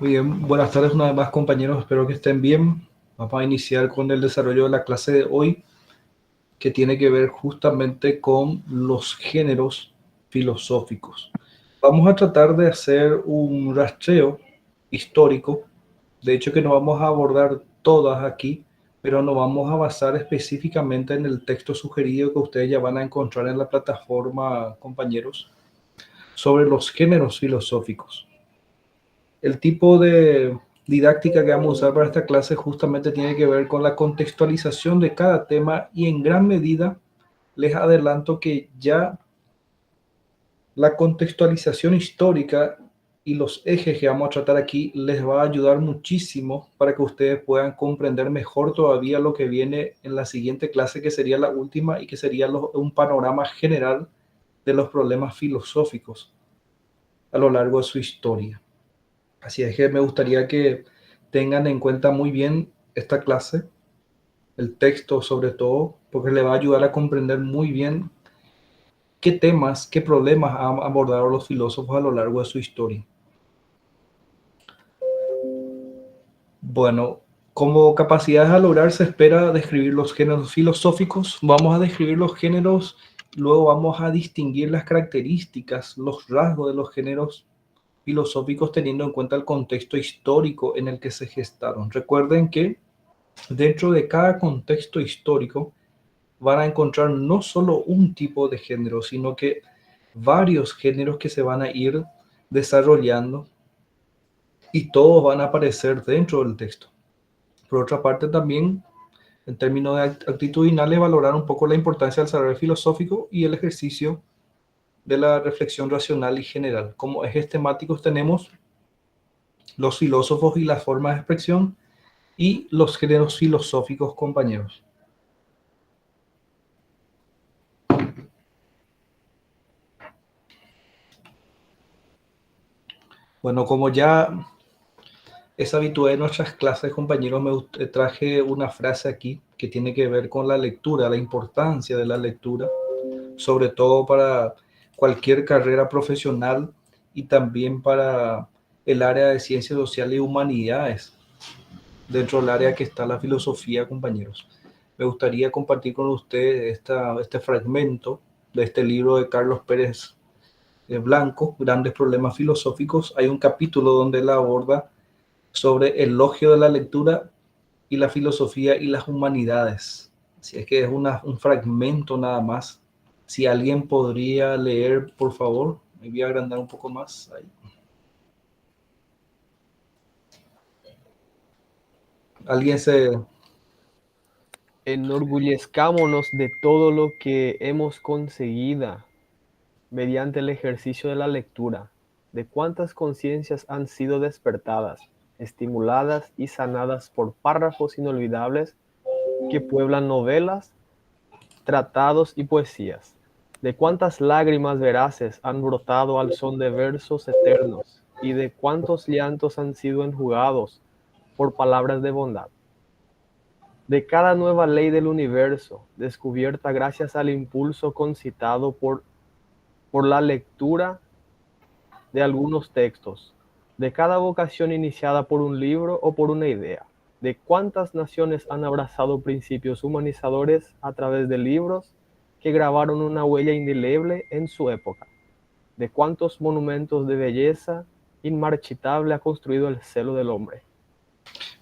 Muy bien, buenas tardes una vez más compañeros, espero que estén bien. Vamos a iniciar con el desarrollo de la clase de hoy, que tiene que ver justamente con los géneros filosóficos. Vamos a tratar de hacer un rastreo histórico, de hecho que no vamos a abordar todas aquí, pero nos vamos a basar específicamente en el texto sugerido que ustedes ya van a encontrar en la plataforma, compañeros, sobre los géneros filosóficos. El tipo de didáctica que vamos a usar para esta clase justamente tiene que ver con la contextualización de cada tema y en gran medida les adelanto que ya la contextualización histórica y los ejes que vamos a tratar aquí les va a ayudar muchísimo para que ustedes puedan comprender mejor todavía lo que viene en la siguiente clase, que sería la última y que sería un panorama general de los problemas filosóficos a lo largo de su historia. Así es que me gustaría que tengan en cuenta muy bien esta clase, el texto sobre todo, porque le va a ayudar a comprender muy bien qué temas, qué problemas han abordado los filósofos a lo largo de su historia. Bueno, como capacidades a lograr se espera describir los géneros filosóficos. Vamos a describir los géneros, luego vamos a distinguir las características, los rasgos de los géneros filosóficos teniendo en cuenta el contexto histórico en el que se gestaron. Recuerden que dentro de cada contexto histórico van a encontrar no solo un tipo de género, sino que varios géneros que se van a ir desarrollando y todos van a aparecer dentro del texto. Por otra parte, también en términos de actitudinales, valorar un poco la importancia del saber filosófico y el ejercicio de la reflexión racional y general. Como ejes temáticos tenemos los filósofos y las formas de expresión y los géneros filosóficos, compañeros. Bueno, como ya es habitual en nuestras clases, compañeros, traje una frase aquí que tiene que ver con la lectura, la importancia de la lectura, sobre todo para cualquier carrera profesional y también para el área de ciencias sociales y humanidades, dentro del área que está la filosofía, compañeros. Me gustaría compartir con ustedes este fragmento de este libro de Carlos Pérez Blanco, Grandes Problemas Filosóficos. Hay un capítulo donde él aborda sobre el elogio de la lectura y la filosofía y las humanidades. Así es que es un fragmento nada más. Si alguien podría leer, por favor, me voy a agrandar un poco más. Ahí. Alguien se... Enorgullezcámonos de todo lo que hemos conseguido mediante el ejercicio de la lectura, de cuántas conciencias han sido despertadas, estimuladas y sanadas por párrafos inolvidables que pueblan novelas, tratados y poesías, de cuántas lágrimas veraces han brotado al son de versos eternos y de cuántos llantos han sido enjugados por palabras de bondad, de cada nueva ley del universo, descubierta gracias al impulso concitado por la lectura de algunos textos, de cada vocación iniciada por un libro o por una idea, de cuántas naciones han abrazado principios humanizadores a través de libros que grabaron una huella indeleble en su época, de cuántos monumentos de belleza inmarchitable ha construido el celo del hombre.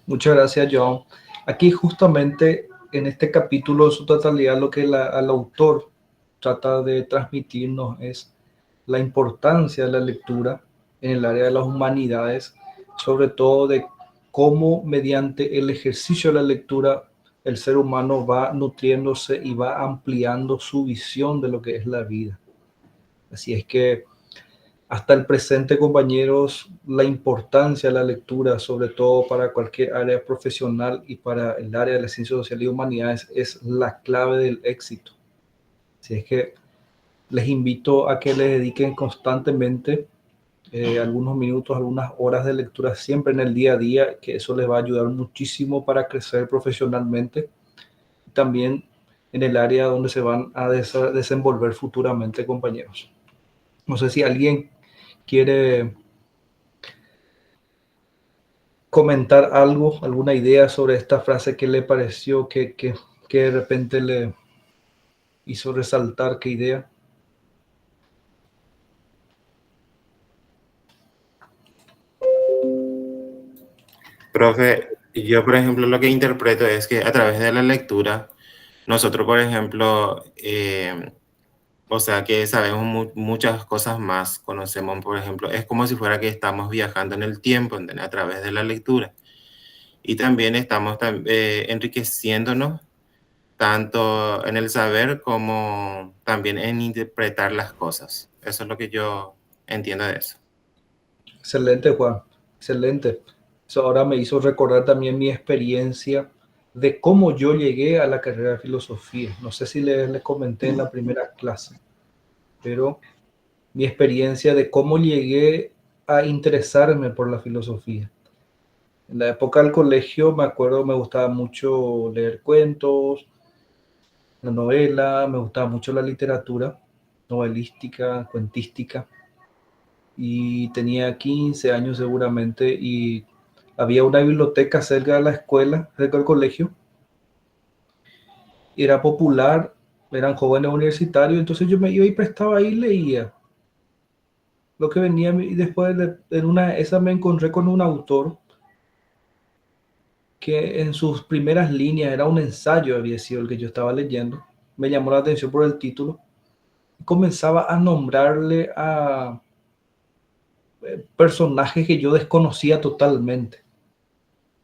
Muchas gracias, John. Aquí justamente en este capítulo, en su totalidad, lo que el autor trata de transmitirnos es la importancia de la lectura en el área de las humanidades, sobre todo de cómo mediante el ejercicio de la lectura el ser humano va nutriéndose y va ampliando su visión de lo que es la vida. Así es que hasta el presente, compañeros, la importancia de la lectura, sobre todo para cualquier área profesional y para el área de las ciencias sociales y humanidades, es la clave del éxito. Así es que les invito a que le dediquen constantemente algunos minutos, algunas horas de lectura siempre en el día a día, que eso les va a ayudar muchísimo para crecer profesionalmente y también en el área donde se van a desenvolver futuramente, compañeros. No sé si alguien quiere comentar algo, alguna idea sobre esta frase que le pareció que de repente le hizo resaltar qué idea? Profe, yo por ejemplo lo que interpreto es que a través de la lectura, nosotros por ejemplo, o sea que sabemos muchas cosas más, conocemos por ejemplo, es como si fuera que estamos viajando en el tiempo, ¿entendés? A través de la lectura. Y también estamos enriqueciéndonos tanto en el saber como también en interpretar las cosas. Eso es lo que yo entiendo de eso. Excelente, Juan, excelente. Eso ahora me hizo recordar también mi experiencia de cómo yo llegué a la carrera de filosofía. No sé si les comenté en la primera clase, pero mi experiencia de cómo llegué a interesarme por la filosofía. En la época del colegio, me acuerdo, me gustaba mucho leer cuentos, la novela, me gustaba mucho la literatura novelística, cuentística, y tenía 15 años seguramente, y había una biblioteca cerca de la escuela, cerca del colegio, y era popular, eran jóvenes universitarios, entonces yo me iba y prestaba ahí y leía lo que venía, y después en una esa me encontré con un autor que en sus primeras líneas era un ensayo, había sido el que yo estaba leyendo, me llamó la atención por el título, y comenzaba a nombrarle a personajes que yo desconocía totalmente.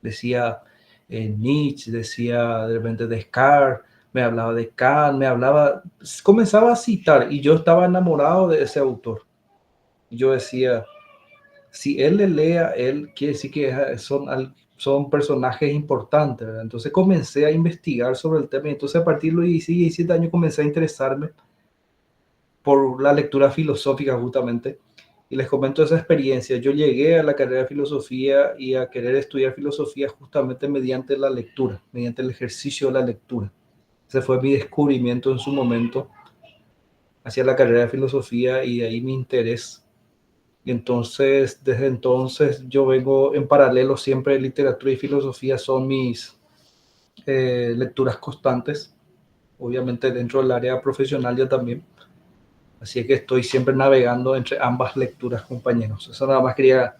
Decía Nietzsche, decía de repente Descartes, me hablaba de Kant, me hablaba, comenzaba a citar y yo estaba enamorado de ese autor. Y yo decía, si él le lee a él, quiere decir que son personajes importantes, ¿verdad? Entonces comencé a investigar sobre el tema y entonces a partir de los 16, 17 años comencé a interesarme por la lectura filosófica justamente. Y les comento esa experiencia. Yo llegué a la carrera de filosofía y a querer estudiar filosofía justamente mediante la lectura, mediante el ejercicio de la lectura. Ese fue mi descubrimiento en su momento hacia la carrera de filosofía y de ahí mi interés. Y entonces, desde entonces, yo vengo en paralelo siempre literatura y filosofía son mis lecturas constantes, obviamente dentro del área profesional ya también. Así que estoy siempre navegando entre ambas lecturas, compañeros. Eso nada más quería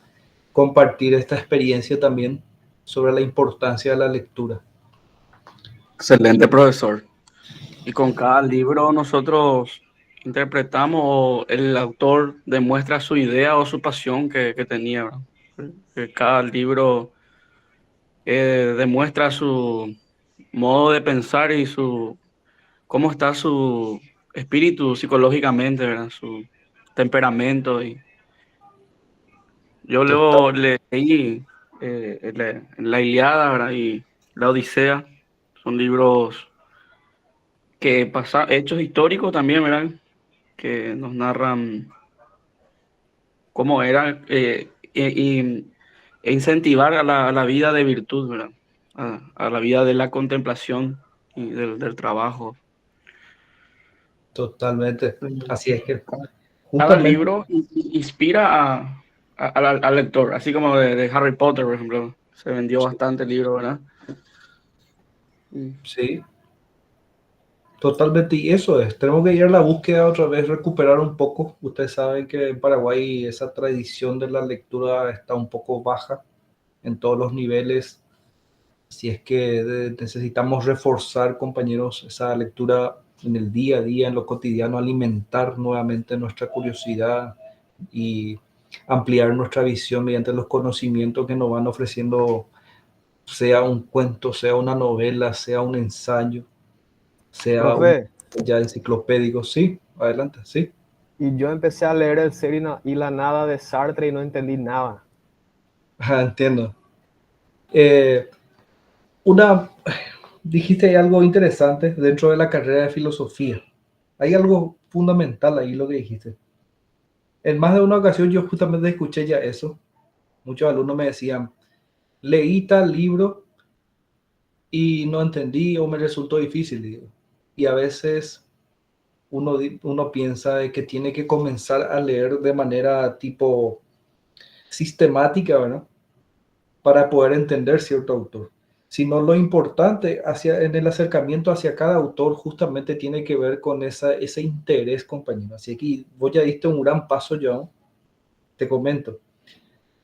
compartir esta experiencia también sobre la importancia de la lectura. Excelente, profesor. Y con cada libro nosotros interpretamos o el autor demuestra su idea o su pasión que tenía, ¿verdad? Que cada libro demuestra su modo de pensar y cómo está su espíritu psicológicamente, ¿verdad? Su temperamento. Y yo Total, luego leí la Ilíada, ¿verdad? Y la Odisea. Son libros que pasan, hechos históricos también, ¿verdad? Que nos narran cómo era e incentivar a la vida de virtud, ¿verdad? A la vida de la contemplación y del trabajo. totalmente. Así es que Cada justamente, libro inspira al lector, así como de Harry Potter, por ejemplo. Se vendió bastante el libro, ¿verdad? Mm. sí, totalmente. Y eso es, tenemos que ir a la búsqueda otra vez, recuperar un poco. Ustedes saben que en Paraguay esa tradición de la lectura está un poco baja en todos los niveles. Si es que necesitamos reforzar, compañeros, esa lectura en el día a día, en lo cotidiano, alimentar nuevamente nuestra curiosidad y ampliar nuestra visión mediante los conocimientos que nos van ofreciendo, sea un cuento, sea una novela, sea un ensayo, sea un Profe, ya enciclopédico. Sí, adelante, sí. y yo empecé a leer el ser y la nada de Sartre y no entendí nada. Ajá, entiendo. Eh, una, dijiste algo interesante dentro de la carrera de filosofía. Hay algo fundamental ahí lo que dijiste. En más de una ocasión yo justamente escuché ya eso. Muchos alumnos me decían, leí tal libro y no entendí o me resultó difícil. Digo. Y a veces uno piensa de que tiene que comenzar a leer de manera tipo sistemática, ¿verdad? para poder entender cierto autor, sino lo importante en el acercamiento hacia cada autor justamente tiene que ver con ese interés, compañero. Así que vos ya diste un gran paso, John, te comento.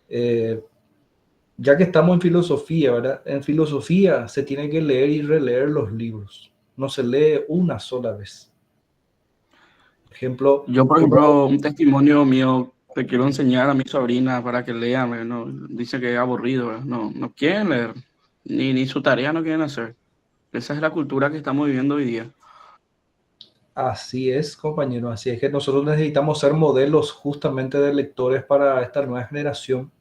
Ya que estamos en filosofía, ¿verdad? En filosofía se tiene que leer y releer los libros. No se lee una sola vez. Por ejemplo, Yo, por ejemplo, un testimonio mío, te quiero enseñar a mi sobrina para que lea, ¿no? Dice que es aburrido, ¿verdad? No quieren leer, ni su tarea no quieren hacer. Esa es la cultura que estamos viviendo hoy día. así es, compañero. Así es que nosotros necesitamos ser modelos justamente de lectores para esta nueva generación.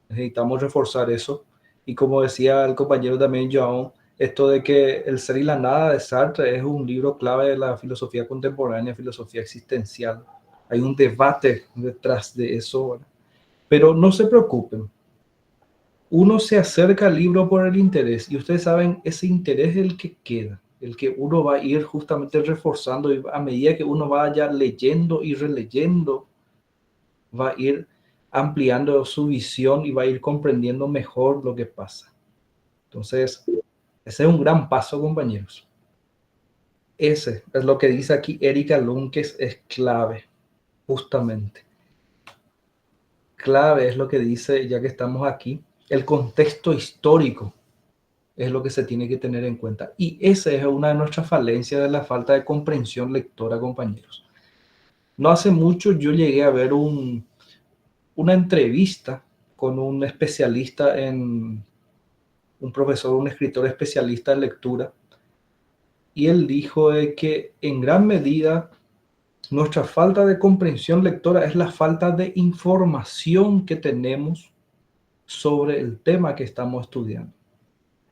Necesitamos reforzar eso. Y como decía el compañero también, João, esto de que El ser y la nada de Sartre es un libro clave de la filosofía contemporánea, filosofía existencial. Hay un debate detrás de eso, ¿verdad? Pero no se preocupen. Uno se acerca al libro por el interés y ustedes saben, ese interés es el que queda, el que uno va a ir justamente reforzando y a medida que uno vaya leyendo y releyendo, va a ir ampliando su visión y va a ir comprendiendo mejor lo que pasa. Entonces, ese es un gran paso, compañeros. Ese es lo que dice aquí Erika Lunkes, es clave, justamente. Clave es lo que dice, ya que estamos aquí, el contexto histórico es lo que se tiene que tener en cuenta. Y esa es una de nuestras falencias de la falta de comprensión lectora, compañeros. No hace mucho yo llegué a ver una entrevista con un especialista un profesor, un escritor especialista en lectura, y él dijo de que en gran medida nuestra falta de comprensión lectora es la falta de información que tenemos sobre el tema que estamos estudiando.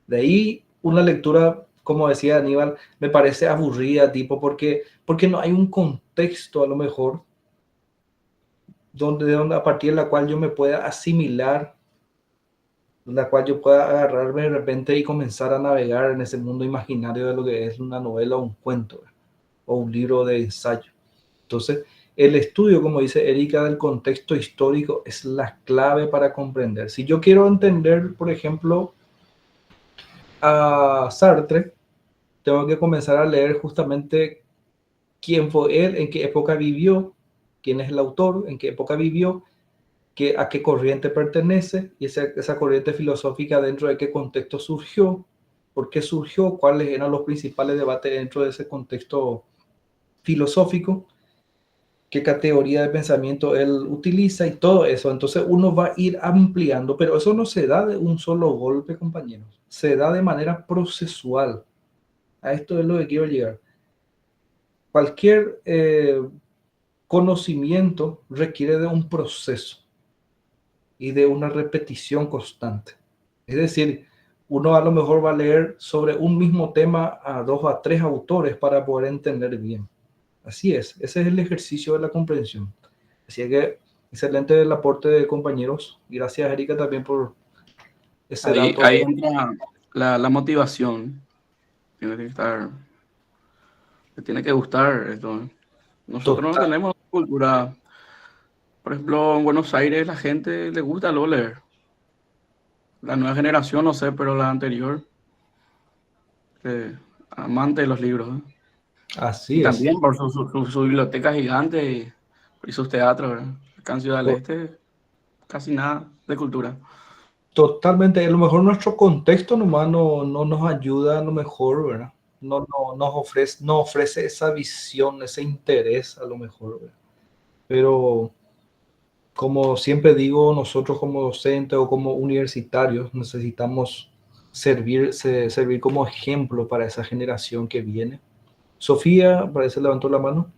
De ahí una lectura, como decía Aníbal, me parece aburrida, tipo, porque no hay un contexto a lo mejor donde a partir de la cual yo me pueda asimilar, la cual yo pueda agarrarme de repente y comenzar a navegar en ese mundo imaginario de lo que es una novela o un cuento o un libro de ensayo. Entonces, el estudio, como dice Erika, del contexto histórico es la clave para comprender. Si yo quiero entender, por ejemplo, a Sartre, tengo que comenzar a leer justamente quién fue él, en qué época vivió, quién es el autor, en qué época vivió, a qué corriente pertenece y esa corriente filosófica dentro de qué contexto surgió, por qué surgió, cuáles eran los principales debates dentro de ese contexto filosófico, qué categoría de pensamiento él utiliza y todo eso. Entonces uno va a ir ampliando, pero eso no se da de un solo golpe, compañeros. Se da de manera procesual. A esto es lo que quiero llegar. Cualquier conocimiento requiere de un proceso y de una repetición constante. Es decir, uno a lo mejor va a leer sobre un mismo tema a 2 o a 3 autores para poder entender bien. Así es, ese es el ejercicio de la comprensión. Así que excelente el aporte de compañeros. Gracias, Erika, también por ese dato. Ahí entra la motivación. Tiene que estar, te tiene que gustar esto. Nosotros no Total, tenemos cultura. Por ejemplo, en Buenos Aires la gente le gusta lo leer. La nueva generación, no sé, pero la anterior, amante de los libros, ¿eh? Y así es. también por su biblioteca gigante y sus teatros, ¿verdad? Acá en Ciudad del To- Este, casi nada de cultura. Totalmente. A lo mejor nuestro contexto nomás no nos ayuda a lo mejor, ¿verdad? No ofrece esa visión, ese interés a lo mejor, ¿verdad? Pero como siempre digo, nosotros como docentes o como universitarios necesitamos servir como ejemplo para esa generación que viene. Sofía, parece levantó la mano.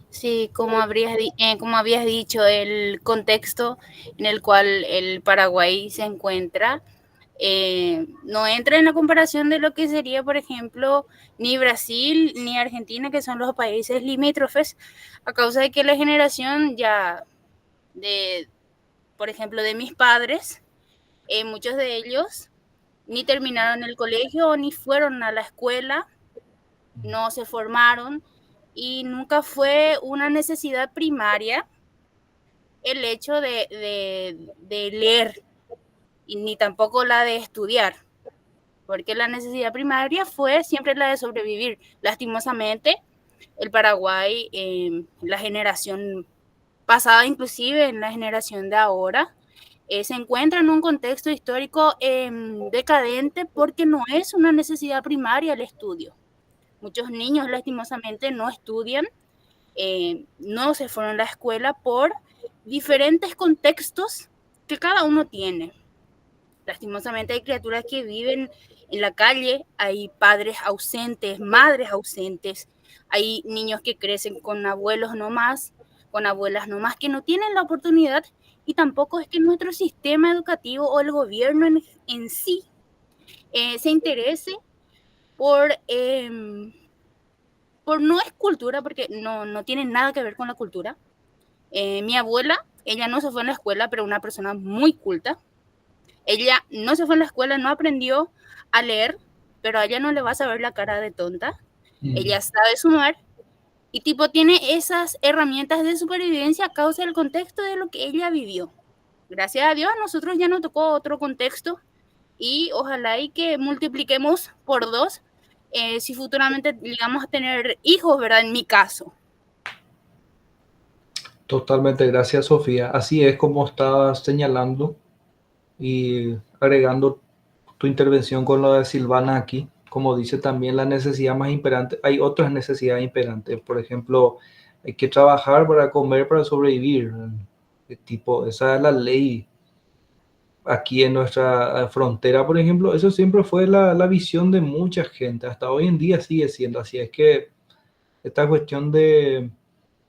Sí, como habías dicho, el contexto en el cual el Paraguay se encuentra no entra en la comparación de lo que sería, por ejemplo, ni Brasil ni Argentina, que son los países limítrofes, a causa de que la generación ya de, por ejemplo, de mis padres, muchos de ellos ni terminaron el colegio ni fueron a la escuela, no se formaron y nunca fue una necesidad primaria el hecho de leer, y ni tampoco la de estudiar, porque la necesidad primaria fue siempre la de sobrevivir. Lastimosamente, el Paraguay, la generación pasada, inclusive en la generación de ahora, se encuentra en un contexto histórico decadente porque no es una necesidad primaria el estudio. Muchos niños lastimosamente no estudian, no se fueron a la escuela por diferentes contextos que cada uno tiene. Lastimosamente hay criaturas que viven en la calle, hay padres ausentes, madres ausentes, hay niños que crecen con abuelos nomás, con abuelas nomás, que no tienen la oportunidad, y tampoco es que nuestro sistema educativo o el gobierno en sí se interese por no es cultura, porque no tiene nada que ver con la cultura. Mi abuela, ella no se fue en la escuela, pero una persona muy culta. Ella no se fue a la escuela, no aprendió a leer, pero a ella no le vas a ver la cara de tonta. Ella sabe sumar y tipo tiene esas herramientas de supervivencia a causa del contexto de lo que ella vivió. Gracias a Dios, a nosotros ya nos tocó otro contexto y ojalá y que multipliquemos por 2 si futuramente llegamos a tener hijos, ¿verdad? En mi caso. Totalmente, gracias Sofía. Así es como estabas señalando y agregando tu intervención con lo de Silvana aquí. Como dice también la necesidad más imperante, hay otras necesidades imperantes. Por ejemplo, hay que trabajar para comer, para sobrevivir. Tipo, esa es la ley aquí en nuestra frontera, por ejemplo. Eso siempre fue la visión de mucha gente. Hasta hoy en día sigue siendo así. Es que esta cuestión del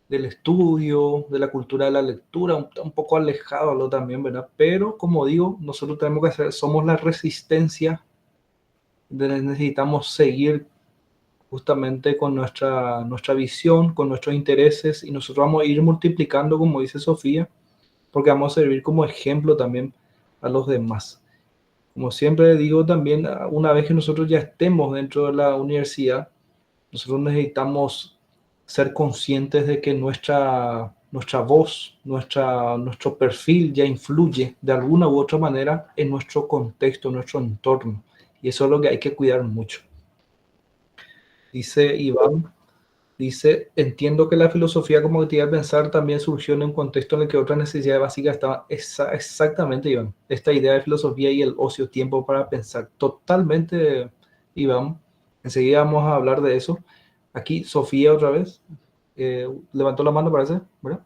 estudio, de la cultura de la lectura, un poco alejado lo también, ¿verdad? Pero como digo, nosotros tenemos que hacer, somos la resistencia, necesitamos seguir justamente con nuestra visión, con nuestros intereses, y nosotros vamos a ir multiplicando, como dice Sofía, porque vamos a servir como ejemplo también a los demás. Como siempre digo también, una vez que nosotros ya estemos dentro de la universidad, nosotros necesitamos ser conscientes de que nuestra voz, nuestro perfil ya influye de alguna u otra manera en nuestro contexto, en nuestro entorno. Y eso es lo que hay que cuidar mucho. Dice Iván, dice, entiendo que la filosofía como actividad de pensar también surgió en un contexto en el que otras necesidades básicas estaban. Exactamente, Iván. Esta idea de filosofía y el ocio, tiempo para pensar. Totalmente, Iván. Enseguida vamos a hablar de eso. Aquí, Sofía otra vez. Levantó la mano, parece, ¿verdad?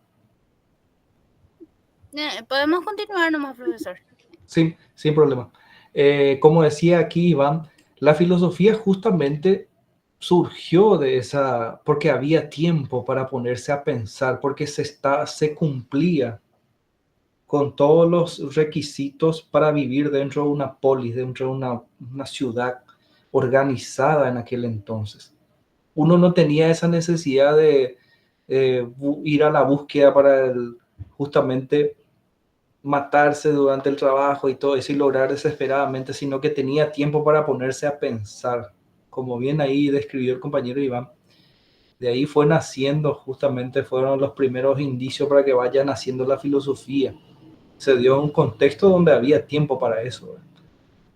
Podemos continuar nomás, profesor. Sí, sin problema. Como decía aquí Iván, la filosofía justamente surgió de esa, porque había tiempo para ponerse a pensar, porque se cumplía con todos los requisitos para vivir dentro de una polis, dentro de una ciudad organizada en aquel entonces. Uno no tenía esa necesidad de ir a la búsqueda para justamente matarse durante el trabajo y todo eso y lograr desesperadamente, sino que tenía tiempo para ponerse a pensar, como bien ahí describió el compañero Iván. De ahí fue naciendo, justamente fueron los primeros indicios para que vaya naciendo la filosofía. Se dio un contexto donde había tiempo para eso.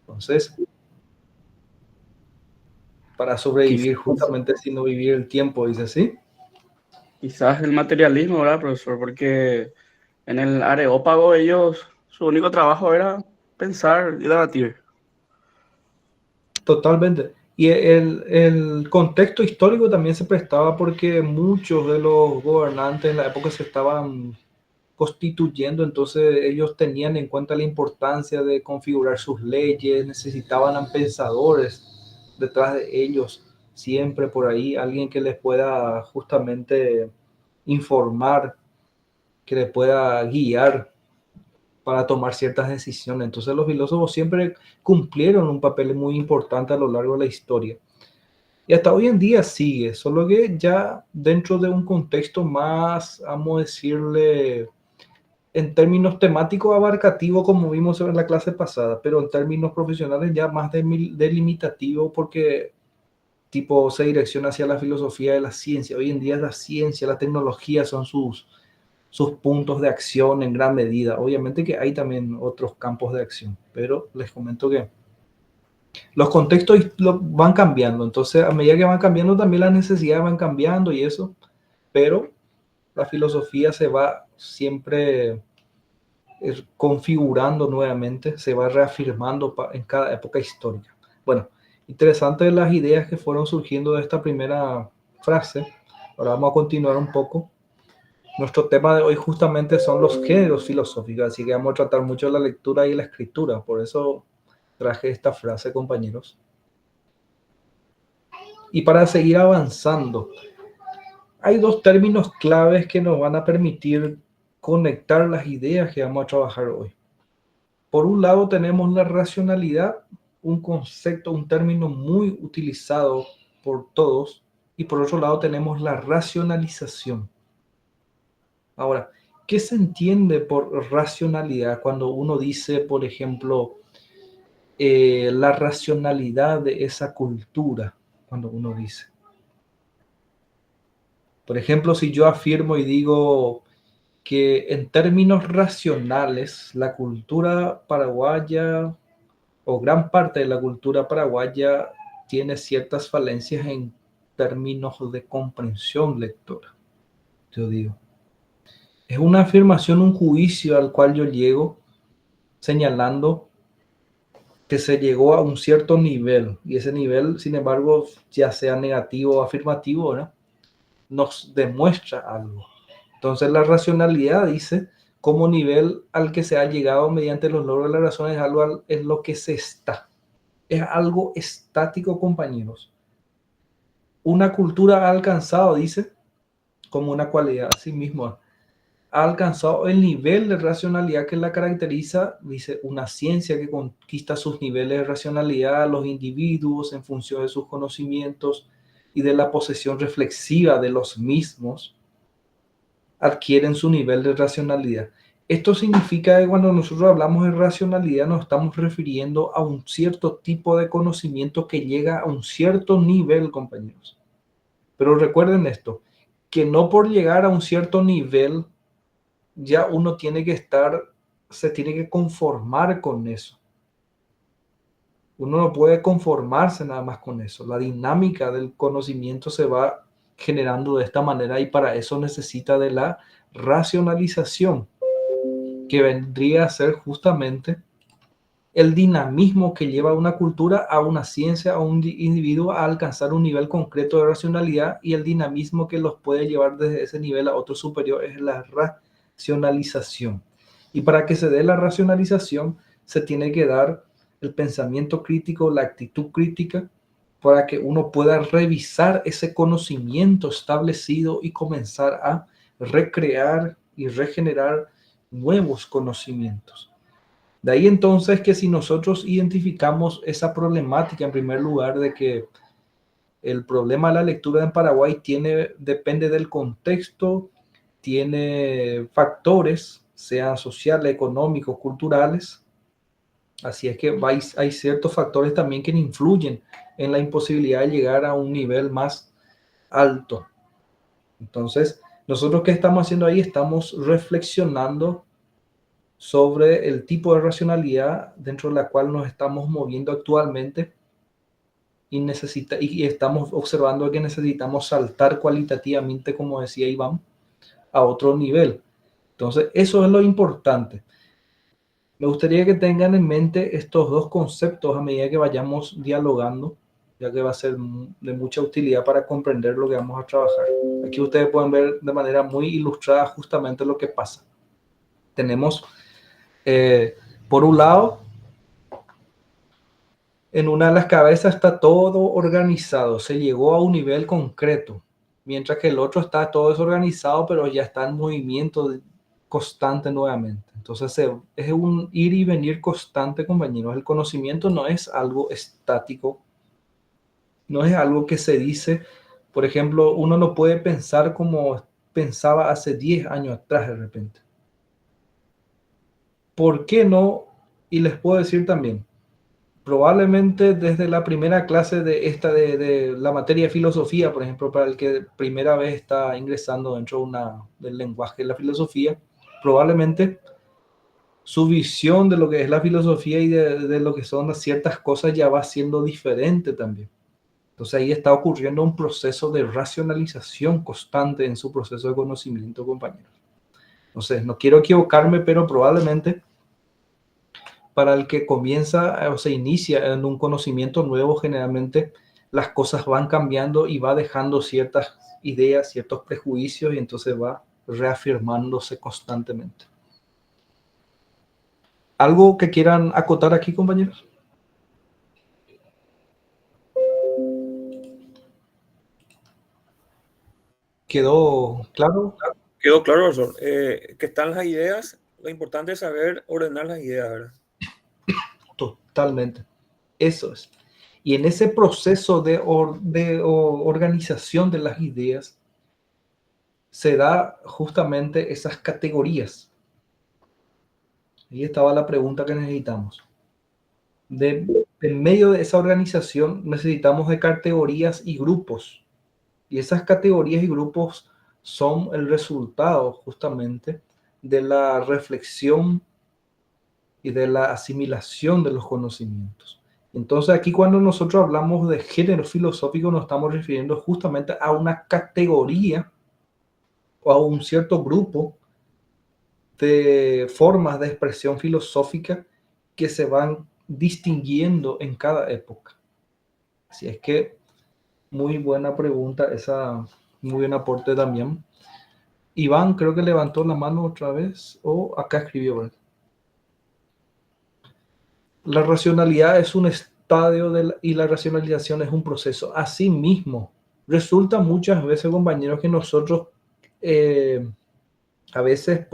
Entonces, para sobrevivir justamente sino vivir el tiempo, dice así. Quizás el materialismo, ¿verdad, profesor? Porque en el Areópago ellos, su único trabajo era pensar y debatir. Totalmente. Y el contexto histórico también se prestaba porque muchos de los gobernantes en la época se estaban constituyendo, entonces ellos tenían en cuenta la importancia de configurar sus leyes, necesitaban a pensadores detrás de ellos, siempre por ahí, alguien que les pueda justamente informar, que les pueda guiar para tomar ciertas decisiones. Entonces los filósofos siempre cumplieron un papel muy importante a lo largo de la historia. Y hasta hoy en día sigue, solo que ya dentro de un contexto más, vamos a decirle, en términos temáticos abarcativo, como vimos en la clase pasada, pero en términos profesionales ya más delimitativo, porque tipo se direcciona hacia la filosofía de la ciencia. Hoy en día la ciencia, la tecnología son sus sus puntos de acción en gran medida. Obviamente que hay también otros campos de acción, pero les comento que los contextos van cambiando, entonces a medida que van cambiando también las necesidades van cambiando y eso, pero la filosofía se va siempre configurando nuevamente, se va reafirmando en cada época histórica. Bueno, interesante las ideas que fueron surgiendo de esta primera frase. Ahora vamos a continuar un poco. Nuestro tema de hoy justamente son los géneros filosóficos, así que vamos a tratar mucho la lectura y la escritura, por eso traje esta frase, compañeros. Y para seguir avanzando, hay dos términos claves que nos van a permitir conectar las ideas que vamos a trabajar hoy. Por un lado tenemos la racionalidad, un concepto, un término muy utilizado por todos, y por otro lado tenemos la racionalización. Ahora, ¿qué se entiende por racionalidad cuando uno dice, por ejemplo, la racionalidad de esa cultura? Cuando uno dice, por ejemplo, si yo afirmo y digo que en términos racionales, la cultura paraguaya o gran parte de la cultura paraguaya tiene ciertas falencias en términos de comprensión lectora. Yo digo, es una afirmación, un juicio al cual yo llego señalando que se llegó a un cierto nivel y ese nivel, sin embargo, ya sea negativo o afirmativo, ¿no?, nos demuestra algo. Entonces la racionalidad dice como nivel al que se ha llegado mediante los logros de la razón es algo es lo que se está. Es algo estático, compañeros. Una cultura ha alcanzado, dice, como una cualidad a sí misma, ha alcanzado el nivel de racionalidad que la caracteriza, dice, una ciencia que conquista sus niveles de racionalidad, los individuos en función de sus conocimientos y de la posesión reflexiva de los mismos, adquieren su nivel de racionalidad. Esto significa que cuando nosotros hablamos de racionalidad nos estamos refiriendo a un cierto tipo de conocimiento que llega a un cierto nivel, compañeros. Pero recuerden esto, que no por llegar a un cierto nivel ya uno tiene que se tiene que conformar con eso. Uno no puede conformarse nada más con eso. La dinámica del conocimiento se va generando de esta manera y para eso necesita de la racionalización, que vendría a ser justamente el dinamismo que lleva a una cultura, a una ciencia, a un individuo a alcanzar un nivel concreto de racionalidad, y el dinamismo que los puede llevar desde ese nivel a otro superior es la racionalización. Y para que se dé la racionalización se tiene que dar el pensamiento crítico, la actitud crítica, para que uno pueda revisar ese conocimiento establecido y comenzar a recrear y regenerar nuevos conocimientos. De ahí entonces que si nosotros identificamos esa problemática en primer lugar de que el problema de la lectura en Paraguay depende del contexto, tiene factores, sean sociales, económicos, culturales. Así es que hay ciertos factores también que influyen en la imposibilidad de llegar a un nivel más alto. Entonces, nosotros ¿qué estamos haciendo ahí? Estamos reflexionando sobre el tipo de racionalidad dentro de la cual nos estamos moviendo actualmente y estamos observando que necesitamos saltar cualitativamente, como decía Iván, a otro nivel. Entonces, eso es lo importante. Me gustaría que tengan en mente estos dos conceptos a medida que vayamos dialogando, ya que va a ser de mucha utilidad para comprender lo que vamos a trabajar. Aquí ustedes pueden ver de manera muy ilustrada justamente lo que pasa. Tenemos, por un lado, en una de las cabezas está todo organizado, se llegó a un nivel concreto, mientras que el otro está todo desorganizado, pero ya está en movimiento constante nuevamente. Entonces es un ir y venir constante, compañeros. El conocimiento no es algo estático, no es algo que se dice. Por ejemplo, uno no puede pensar como pensaba hace 10 años atrás de repente. ¿Por qué no? Y les puedo decir también, probablemente desde la primera clase de la materia de filosofía, por ejemplo, para el que primera vez está ingresando dentro del lenguaje de la filosofía, probablemente su visión de lo que es la filosofía y de lo que son ciertas cosas ya va siendo diferente también. Entonces ahí está ocurriendo un proceso de racionalización constante en su proceso de conocimiento, compañeros. Entonces, no quiero equivocarme, pero probablemente para el que comienza o se inicia en un conocimiento nuevo, generalmente las cosas van cambiando y va dejando ciertas ideas, ciertos prejuicios, y entonces va reafirmándose constantemente. ¿Algo que quieran acotar aquí, compañeros? ¿Quedó claro? Quedó claro, profesor. Que están las ideas, lo importante es saber ordenar las ideas, ¿verdad? Totalmente. Eso es. Y en ese proceso de organización de las ideas se da justamente esas categorías. Ahí estaba la pregunta que necesitamos. En medio de esa organización necesitamos de categorías y grupos. Y esas categorías y grupos son el resultado justamente de la reflexión y de la asimilación de los conocimientos. Entonces aquí cuando nosotros hablamos de género filosófico nos estamos refiriendo justamente a una categoría o a un cierto grupo de formas de expresión filosófica que se van distinguiendo en cada época. Así es que muy buena pregunta, muy buen aporte también. Iván creo que levantó la mano otra vez o acá escribió, ¿verdad? La racionalidad es un estadio y la racionalización es un proceso. Asimismo, resulta muchas veces, compañeros, que nosotros a veces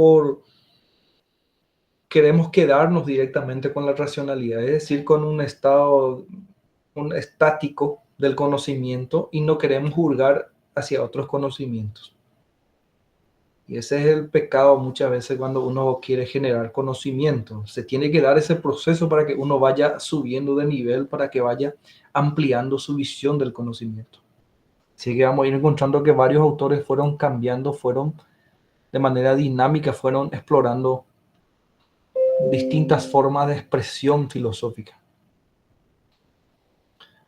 queremos quedarnos directamente con la racionalidad, es decir, con un estado estático del conocimiento y no queremos juzgar hacia otros conocimientos. Y ese es el pecado muchas veces cuando uno quiere generar conocimiento. Se tiene que dar ese proceso para que uno vaya subiendo de nivel, para que vaya ampliando su visión del conocimiento. Así que vamos a ir encontrando que varios autores fueron cambiando, fueron de manera dinámica, fueron explorando distintas formas de expresión filosófica.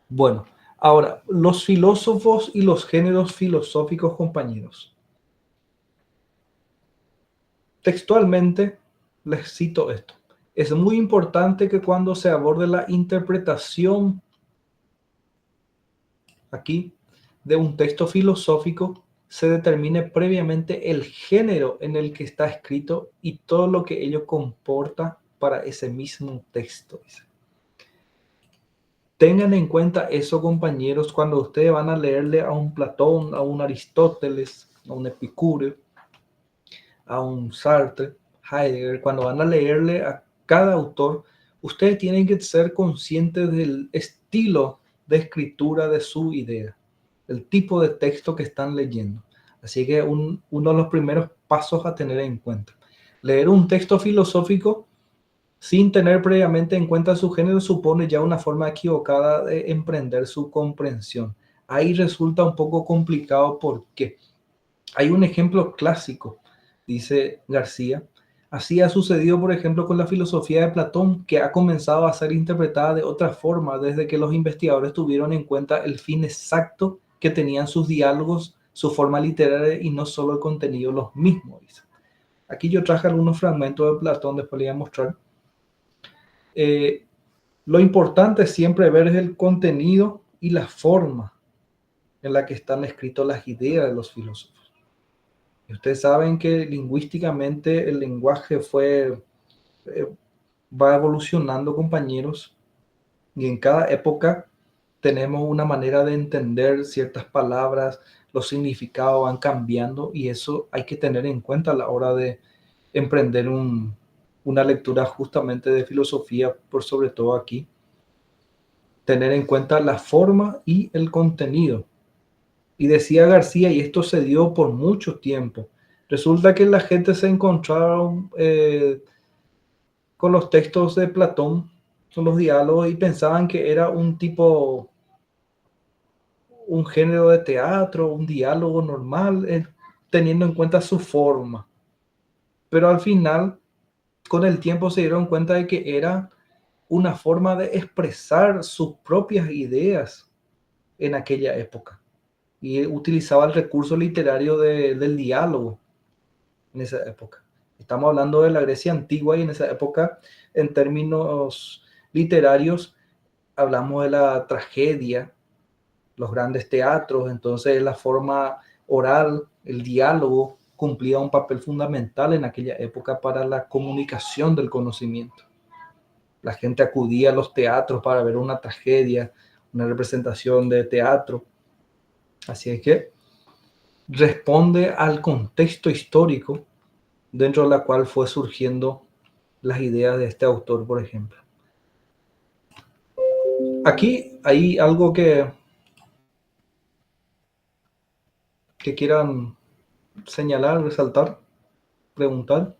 Bueno, ahora, los filósofos y los géneros filosóficos, compañeros. Textualmente les cito esto. Es muy importante que cuando se aborde la interpretación aquí de un texto filosófico se determine previamente el género en el que está escrito y todo lo que ello comporta para ese mismo texto. Tengan en cuenta eso, compañeros, cuando ustedes van a leerle a un Platón, a un Aristóteles, a un Epicúreo, a un Sartre, Heidegger, cuando van a leerle a cada autor, ustedes tienen que ser conscientes del estilo de escritura de su idea, el tipo de texto que están leyendo. Así que uno de los primeros pasos a tener en cuenta. Leer un texto filosófico sin tener previamente en cuenta su género supone ya una forma equivocada de emprender su comprensión. Ahí resulta un poco complicado porque hay un ejemplo clásico, dice García. Así ha sucedido, por ejemplo, con la filosofía de Platón, que ha comenzado a ser interpretada de otra forma desde que los investigadores tuvieron en cuenta el fin exacto que tenían sus diálogos, su forma literaria y no solo el contenido los mismos. Dice. Aquí yo traje algunos fragmentos de Platón, después les voy a mostrar. Lo importante siempre ver es el contenido y la forma en la que están escritas las ideas de los filósofos. Y ustedes saben que lingüísticamente el lenguaje va evolucionando, compañeros, y en cada época tenemos una manera de entender ciertas palabras, los significados van cambiando y eso hay que tener en cuenta a la hora de emprender una lectura justamente de filosofía, por sobre todo aquí. Tener en cuenta la forma y el contenido. Y decía García, y esto se dio por mucho tiempo, resulta que la gente se encontraron con los textos de Platón son los diálogos, y pensaban que era un género de teatro, un diálogo normal, teniendo en cuenta su forma. Pero al final, con el tiempo se dieron cuenta de que era una forma de expresar sus propias ideas en aquella época. Y utilizaba el recurso literario del diálogo en esa época. Estamos hablando de la Grecia antigua, y en esa época, en términos literarios, hablamos de la tragedia, los grandes teatros. Entonces la forma oral, el diálogo, cumplía un papel fundamental en aquella época para la comunicación del conocimiento. La gente acudía a los teatros para ver una tragedia, una representación de teatro. Así es que responde al contexto histórico dentro de la cual fue surgiendo las ideas de este autor, por ejemplo. Aquí hay algo que quieran señalar, resaltar, preguntar.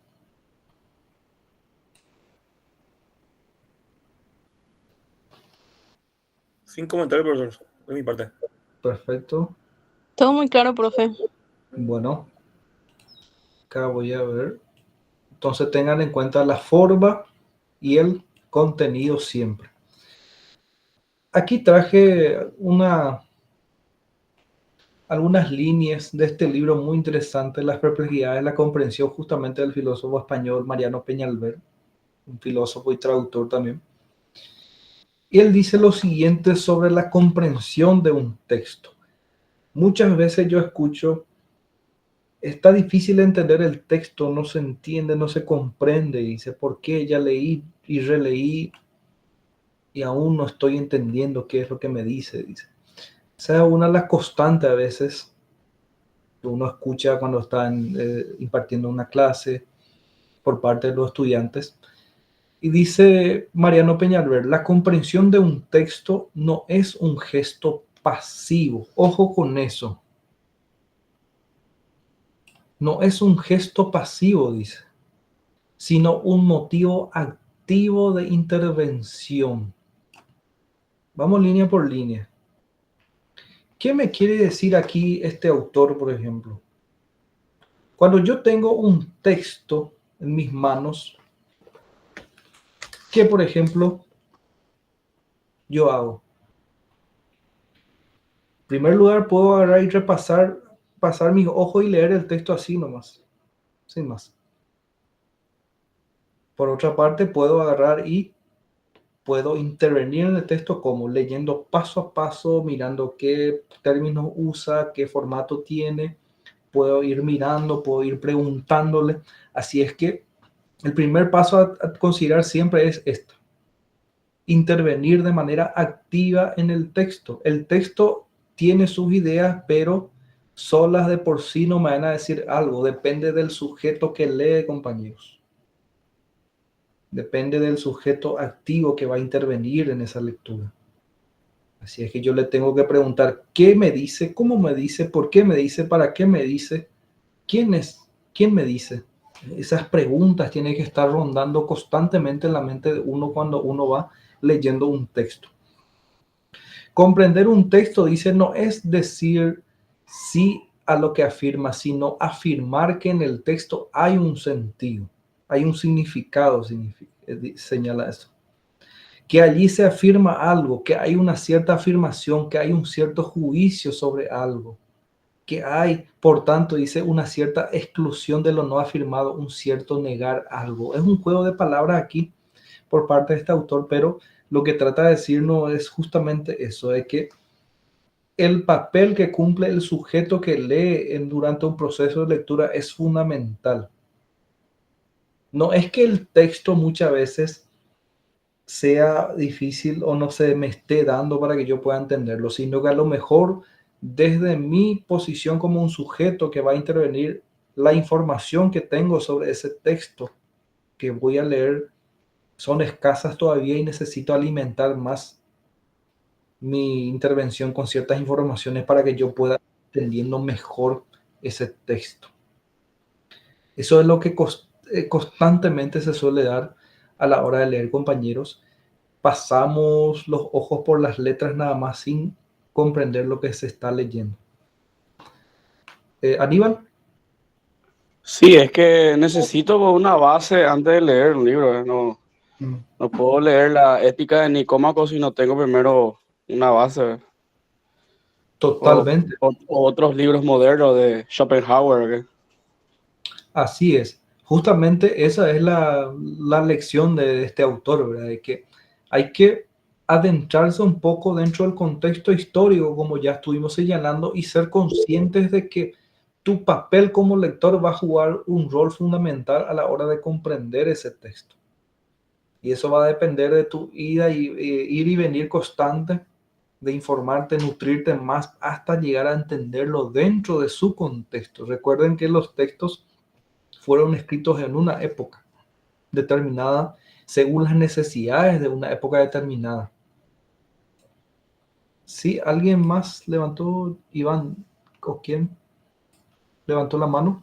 Sin comentario, profesor, de mi parte. Perfecto. Todo muy claro, profe. Bueno, acá voy a ver. Entonces tengan en cuenta la forma y el contenido siempre. Aquí traje algunas líneas de este libro muy interesante, Las perplejidades de la comprensión, justamente del filósofo español Mariano Peñalver, un filósofo y traductor también. Y él dice lo siguiente sobre la comprensión de un texto. Muchas veces yo escucho: está difícil entender el texto, no se entiende, no se comprende. Y dice: ¿por qué? Ya leí y releí y aún no estoy entendiendo qué es lo que me dice. Dice. Esa es una de las constantes a veces que uno escucha cuando están impartiendo una clase por parte de los estudiantes. Y dice Mariano Peñalver: la comprensión de un texto no es un gesto pasivo. Ojo con eso. No es un gesto pasivo, dice, sino un motivo activo de intervención. Vamos línea por línea. ¿Qué me quiere decir aquí este autor, por ejemplo? Cuando yo tengo un texto en mis manos, ¿qué, por ejemplo, yo hago? En primer lugar, puedo agarrar y pasar mis ojos y leer el texto así nomás, sin más. Por otra parte, puedo agarrar y puedo intervenir en el texto como leyendo paso a paso, mirando qué términos usa, qué formato tiene. Puedo ir mirando, puedo ir preguntándole. Así es que el primer paso a considerar siempre es esto: intervenir de manera activa en el texto. El texto tiene sus ideas, pero solas de por sí no me van a decir algo. Depende del sujeto que lee, compañeros. Depende del sujeto activo que va a intervenir en esa lectura. Así es que yo le tengo que preguntar: ¿qué me dice? ¿Cómo me dice? ¿Por qué me dice? ¿Para qué me dice? ¿Quién es? ¿Quién me dice? Esas preguntas tienen que estar rondando constantemente en la mente de uno cuando uno va leyendo un texto. Comprender un texto, dice, no es decir sí a lo que afirma, sino afirmar que en el texto hay un sentido, hay un significado, señala eso. Que allí se afirma algo, que hay una cierta afirmación, que hay un cierto juicio sobre algo, que hay, por tanto, dice, una cierta exclusión de lo no afirmado, un cierto negar algo. Es un juego de palabras aquí por parte de este autor, pero lo que trata de decirnos es justamente eso, de que el papel que cumple el sujeto que lee durante un proceso de lectura es fundamental. No es que el texto muchas veces sea difícil o no se me esté dando para que yo pueda entenderlo, sino que a lo mejor desde mi posición como un sujeto que va a intervenir, la información que tengo sobre ese texto que voy a leer son escasas todavía y necesito alimentar más mi intervención con ciertas informaciones para que yo pueda entendiendo mejor ese texto. Eso es lo que constantemente se suele dar a la hora de leer, compañeros, pasamos los ojos por las letras nada más sin comprender lo que se está leyendo. Aníbal. Sí, es que necesito una base antes de leer un libro. No puedo leer la Ética de Nicómaco si no tengo primero una base. Totalmente. O otros libros modernos de Schopenhauer. Así es. Justamente esa es la lección de este autor, ¿verdad? De que hay que adentrarse un poco dentro del contexto histórico, como ya estuvimos señalando, y ser conscientes de que tu papel como lector va a jugar un rol fundamental a la hora de comprender ese texto. Y eso va a depender de tu ida y ir y venir constante, de informarte, nutrirte más hasta llegar a entenderlo dentro de su contexto. Recuerden que los textos fueron escritos en una época determinada, según las necesidades de una época determinada. ¿Sí? ¿Alguien más levantó, Iván, o quién levantó la mano?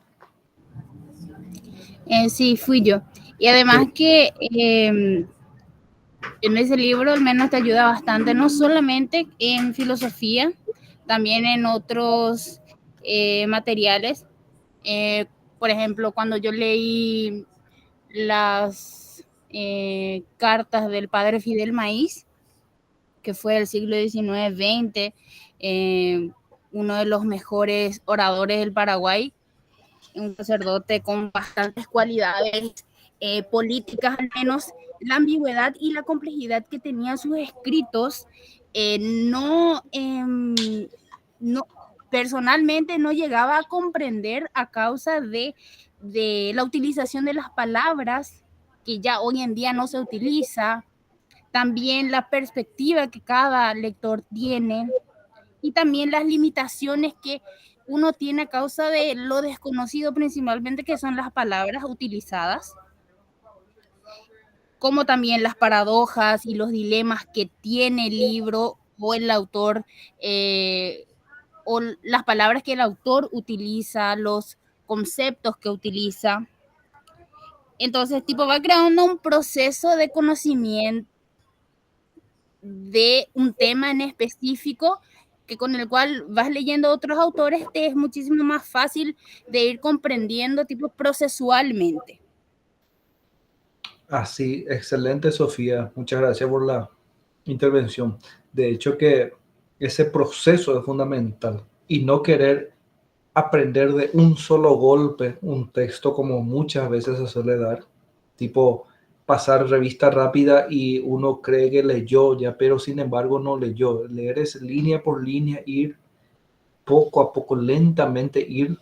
Sí, fui yo. Y además que en ese libro al menos te ayuda bastante, no solamente en filosofía, también en otros materiales. Por ejemplo, cuando yo leí las cartas del padre Fidel Maíz, que fue del siglo XIX-XX, uno de los mejores oradores del Paraguay, un sacerdote con bastantes cualidades políticas, al menos la ambigüedad y la complejidad que tenían sus escritos, no, personalmente no llegaba a comprender a causa de la utilización de las palabras que ya hoy en día no se utiliza, también la perspectiva que cada lector tiene y también las limitaciones que uno tiene a causa de lo desconocido principalmente, que son las palabras utilizadas, como también las paradojas y los dilemas que tiene el libro o el autor, o las palabras que el autor utiliza, los conceptos que utiliza. Entonces, tipo, va creando un proceso de conocimiento de un tema en específico, que con el cual vas leyendo otros autores, te es muchísimo más fácil de ir comprendiendo tipo procesualmente. Así, excelente, Sofía. Muchas gracias por la intervención. De hecho, que ese proceso es fundamental y no querer aprender de un solo golpe un texto como muchas veces se suele dar, tipo pasar revista rápida y uno cree que leyó ya, pero sin embargo no leyó. Leer es línea por línea, ir poco a poco, lentamente, ir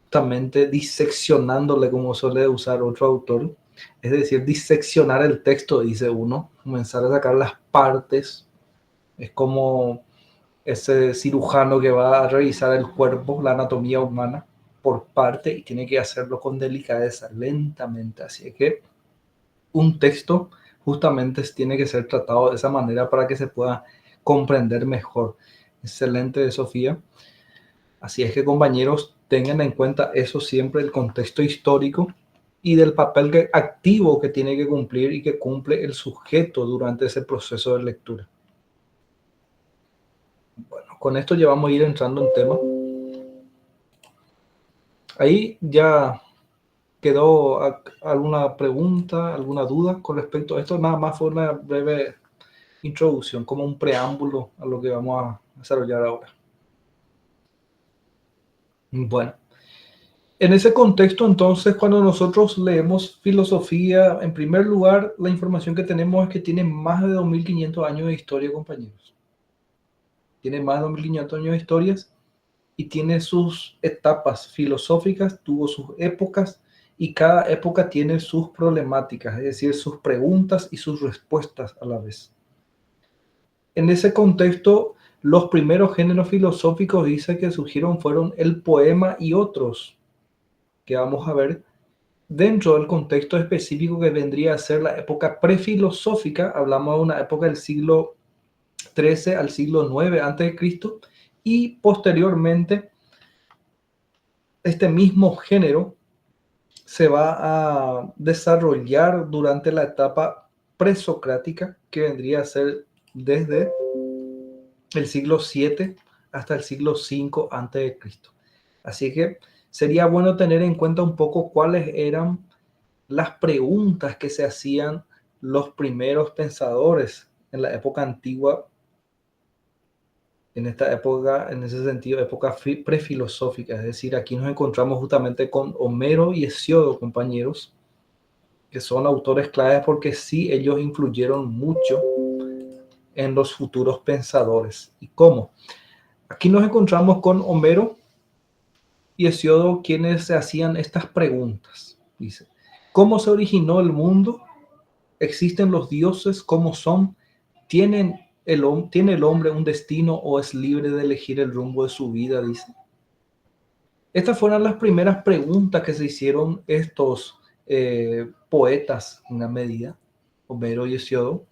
justamente diseccionándole, como suele usar otro autor, es decir, diseccionar el texto, dice uno, comenzar a sacar las partes. Es como ese cirujano que va a revisar el cuerpo, la anatomía humana, por parte, y tiene que hacerlo con delicadeza, lentamente. Así que un texto justamente tiene que ser tratado de esa manera para que se pueda comprender mejor. Excelente, Sofía. Así es que, compañeros, tengan en cuenta eso siempre, el contexto histórico y del papel activo que tiene que cumplir y que cumple el sujeto durante ese proceso de lectura. Bueno, con esto ya vamos a ir entrando en tema. Ahí ya quedó alguna pregunta, alguna duda con respecto a esto. Nada más fue una breve introducción, como un preámbulo a lo que vamos a desarrollar ahora. Bueno, en ese contexto, entonces, cuando nosotros leemos filosofía, en primer lugar, la información que tenemos es que tiene más de 2.500 años de historia, compañeros. Tiene más de 2.500 años de historias y tiene sus etapas filosóficas, tuvo sus épocas, y cada época tiene sus problemáticas, es decir, sus preguntas y sus respuestas a la vez. En ese contexto, los primeros géneros filosóficos, dice que surgieron, fueron el poema y otros, que vamos a ver dentro del contexto específico que vendría a ser la época prefilosófica. Hablamos de una época del siglo XIII al siglo IX a.C., y posteriormente este mismo género se va a desarrollar durante la etapa presocrática, que vendría a ser desde el siglo 7 hasta el siglo 5 antes de Cristo. Así que sería bueno tener en cuenta un poco cuáles eran las preguntas que se hacían los primeros pensadores en la época antigua, en esta época, en ese sentido, época prefilosófica. Es decir, aquí nos encontramos justamente con Homero y Hesíodo, compañeros, que son autores claves porque sí, ellos influyeron mucho en los futuros pensadores. ¿Y cómo? Aquí nos encontramos con Homero y Hesíodo, quienes se hacían estas preguntas. Dice, ¿cómo se originó el mundo? ¿Existen los dioses? ¿Cómo son? ¿Tiene el hombre un destino o es libre de elegir el rumbo de su vida? Dice. Estas fueron las primeras preguntas que se hicieron estos poetas, en una medida, Homero y Hesíodo.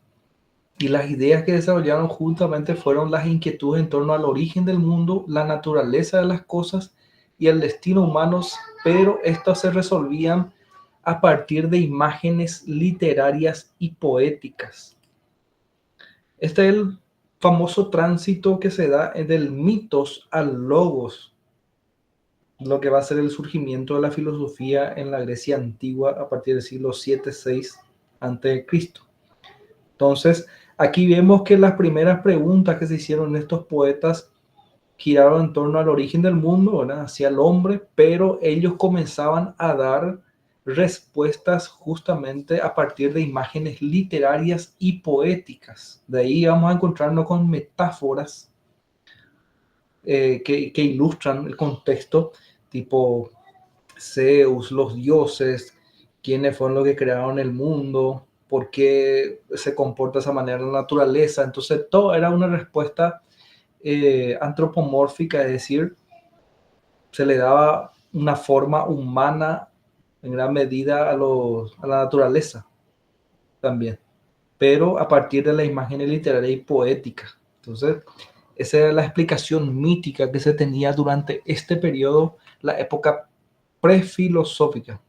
Y las ideas que desarrollaron justamente fueron las inquietudes en torno al origen del mundo, la naturaleza de las cosas y el destino humano, pero estas se resolvían a partir de imágenes literarias y poéticas. Este es el famoso tránsito que se da del mitos al logos, lo que va a ser el surgimiento de la filosofía en la Grecia antigua a partir del siglo 7-6 a.C. Entonces, aquí vemos que las primeras preguntas que se hicieron estos poetas giraron en torno al origen del mundo, ¿verdad? Hacia el hombre, pero ellos comenzaban a dar respuestas justamente a partir de imágenes literarias y poéticas. De ahí vamos a encontrarnos con metáforas que ilustran el contexto, tipo Zeus, los dioses, quiénes fueron los que crearon el mundo, por qué se comporta de esa manera la naturaleza. Entonces, todo era una respuesta antropomórfica, es decir, se le daba una forma humana en gran medida a la naturaleza también, pero a partir de las imágenes literarias y poéticas. Entonces, esa era la explicación mítica que se tenía durante este periodo, la época prefilosófica.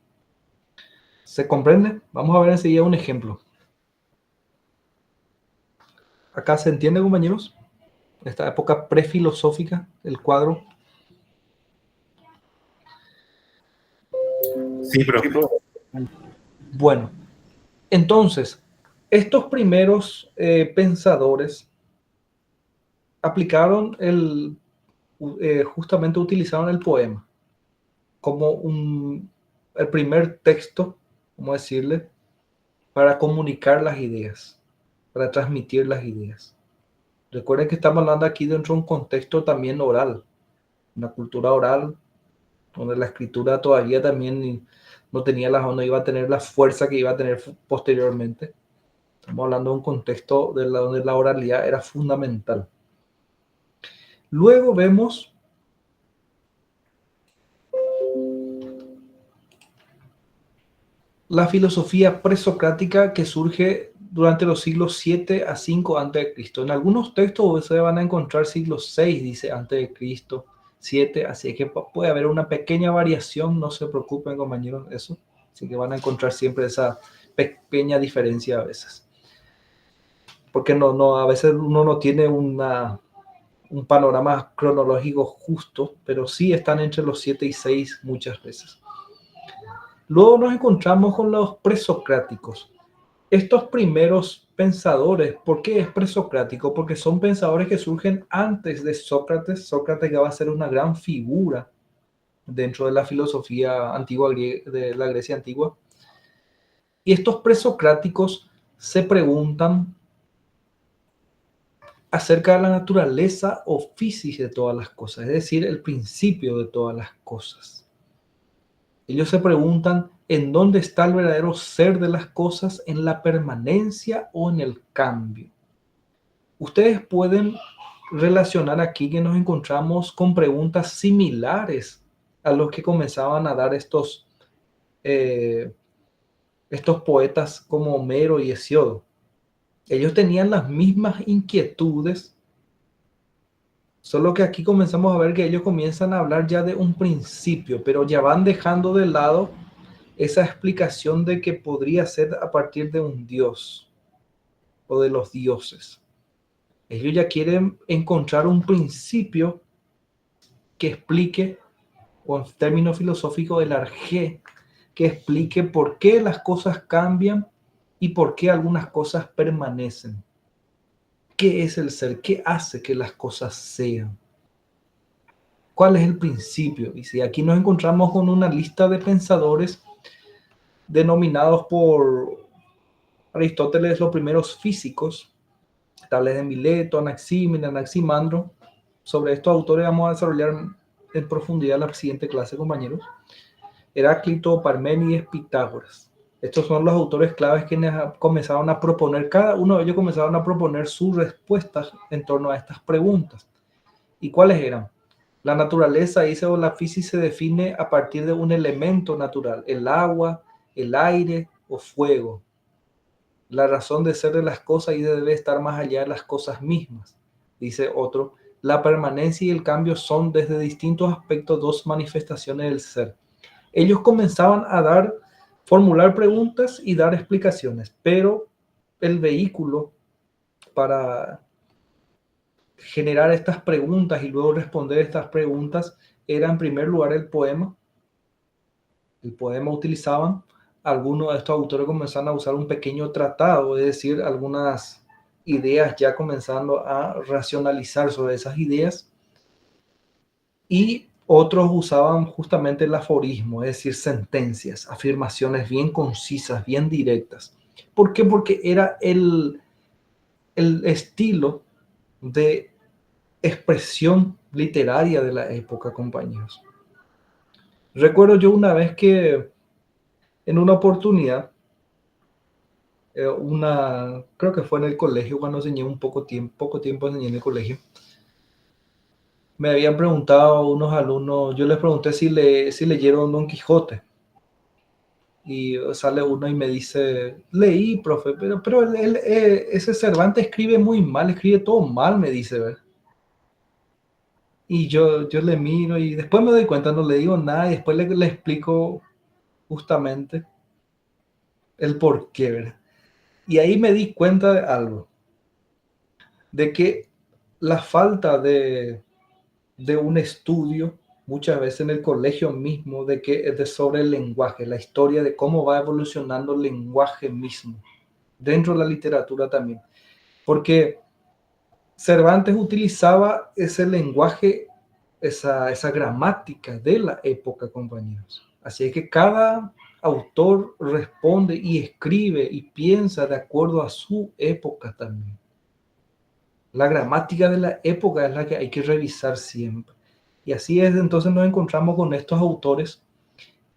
¿Se comprende? Vamos a ver enseguida un ejemplo. ¿Acá se entiende, compañeros? Esta época prefilosófica, el cuadro. Sí, profe. Bueno, entonces, estos primeros pensadores aplicaron justamente utilizaron el poema como el primer texto, ¿cómo decirle?, para comunicar las ideas, para transmitir las ideas. Recuerden que estamos hablando aquí dentro de un contexto también oral, una cultura oral, donde la escritura todavía también no iba a tener la fuerza que iba a tener posteriormente. Estamos hablando de un contexto donde la oralidad era fundamental. Luego vemos la filosofía presocrática que surge durante los siglos 7 a 5 a.C. En algunos textos se van a encontrar siglos 6, dice, a.C., 7, así que puede haber una pequeña variación, no se preocupen, compañeros, eso. Así que van a encontrar siempre esa pequeña diferencia a veces. Porque a veces uno no tiene un panorama cronológico justo, pero sí están entre los 7 y 6 muchas veces. Luego nos encontramos con los presocráticos. Estos primeros pensadores, ¿por qué es presocrático? Porque son pensadores que surgen antes de Sócrates. Sócrates ya va a ser una gran figura dentro de la filosofía antigua, de la Grecia antigua. Y estos presocráticos se preguntan acerca de la naturaleza o physis de todas las cosas, es decir, el principio de todas las cosas. Ellos se preguntan en dónde está el verdadero ser de las cosas, en la permanencia o en el cambio. Ustedes pueden relacionar aquí que nos encontramos con preguntas similares a los que comenzaban a dar estos poetas como Homero y Hesíodo. Ellos tenían las mismas inquietudes, solo que aquí comenzamos a ver que ellos comienzan a hablar ya de un principio, pero ya van dejando de lado esa explicación de que podría ser a partir de un Dios. o de los dioses. Ellos ya quieren encontrar un principio que explique, o en términos filosóficos, el arjé, que explique por qué las cosas cambian y por qué algunas cosas permanecen. ¿Qué es el ser? ¿Qué hace que las cosas sean? ¿Cuál es el principio? Y si aquí nos encontramos con una lista de pensadores denominados por Aristóteles los primeros físicos, tales de Mileto, Anaxímenes, Anaximandro. Sobre estos autores vamos a desarrollar en profundidad la siguiente clase, compañeros. Heráclito, Parménides, Pitágoras. Estos son los autores claves que comenzaron a proponer, cada uno de ellos comenzaron a proponer sus respuestas en torno a estas preguntas. ¿Y cuáles eran? La naturaleza, dice, o la física se define a partir de un elemento natural, el agua, el aire o fuego. La razón de ser de las cosas y debe estar más allá de las cosas mismas. Dice otro, la permanencia y el cambio son desde distintos aspectos dos manifestaciones del ser. Ellos comenzaban a formular preguntas y dar explicaciones, pero el vehículo para generar estas preguntas y luego responder estas preguntas era en primer lugar el poema. El poema utilizaban, algunos de estos autores comenzaron a usar un pequeño tratado, es decir, algunas ideas ya comenzando a racionalizar sobre esas ideas, y otros usaban justamente el aforismo, es decir, sentencias, afirmaciones bien concisas, bien directas. ¿Por qué? Porque era el estilo de expresión literaria de la época, compañeros. Recuerdo yo una vez que en una oportunidad, creo que fue en el colegio, cuando enseñé poco tiempo enseñé en el colegio, me habían preguntado unos alumnos, yo les pregunté si leyeron Don Quijote. Y sale uno y me dice, leí, profe, pero ese Cervantes escribe muy mal, escribe todo mal, me dice, ¿verdad? Y yo le miro y después me doy cuenta, no le digo nada y después le explico justamente el por qué, ¿verdad? Y ahí me di cuenta de algo, de que la falta de un estudio, muchas veces en el colegio mismo, sobre el lenguaje, la historia de cómo va evolucionando el lenguaje mismo, dentro de la literatura también. Porque Cervantes utilizaba ese lenguaje, esa gramática de la época, compañeros. Así es que cada autor responde y escribe y piensa de acuerdo a su época también. La gramática de la época es la que hay que revisar siempre. Y así es, entonces nos encontramos con estos autores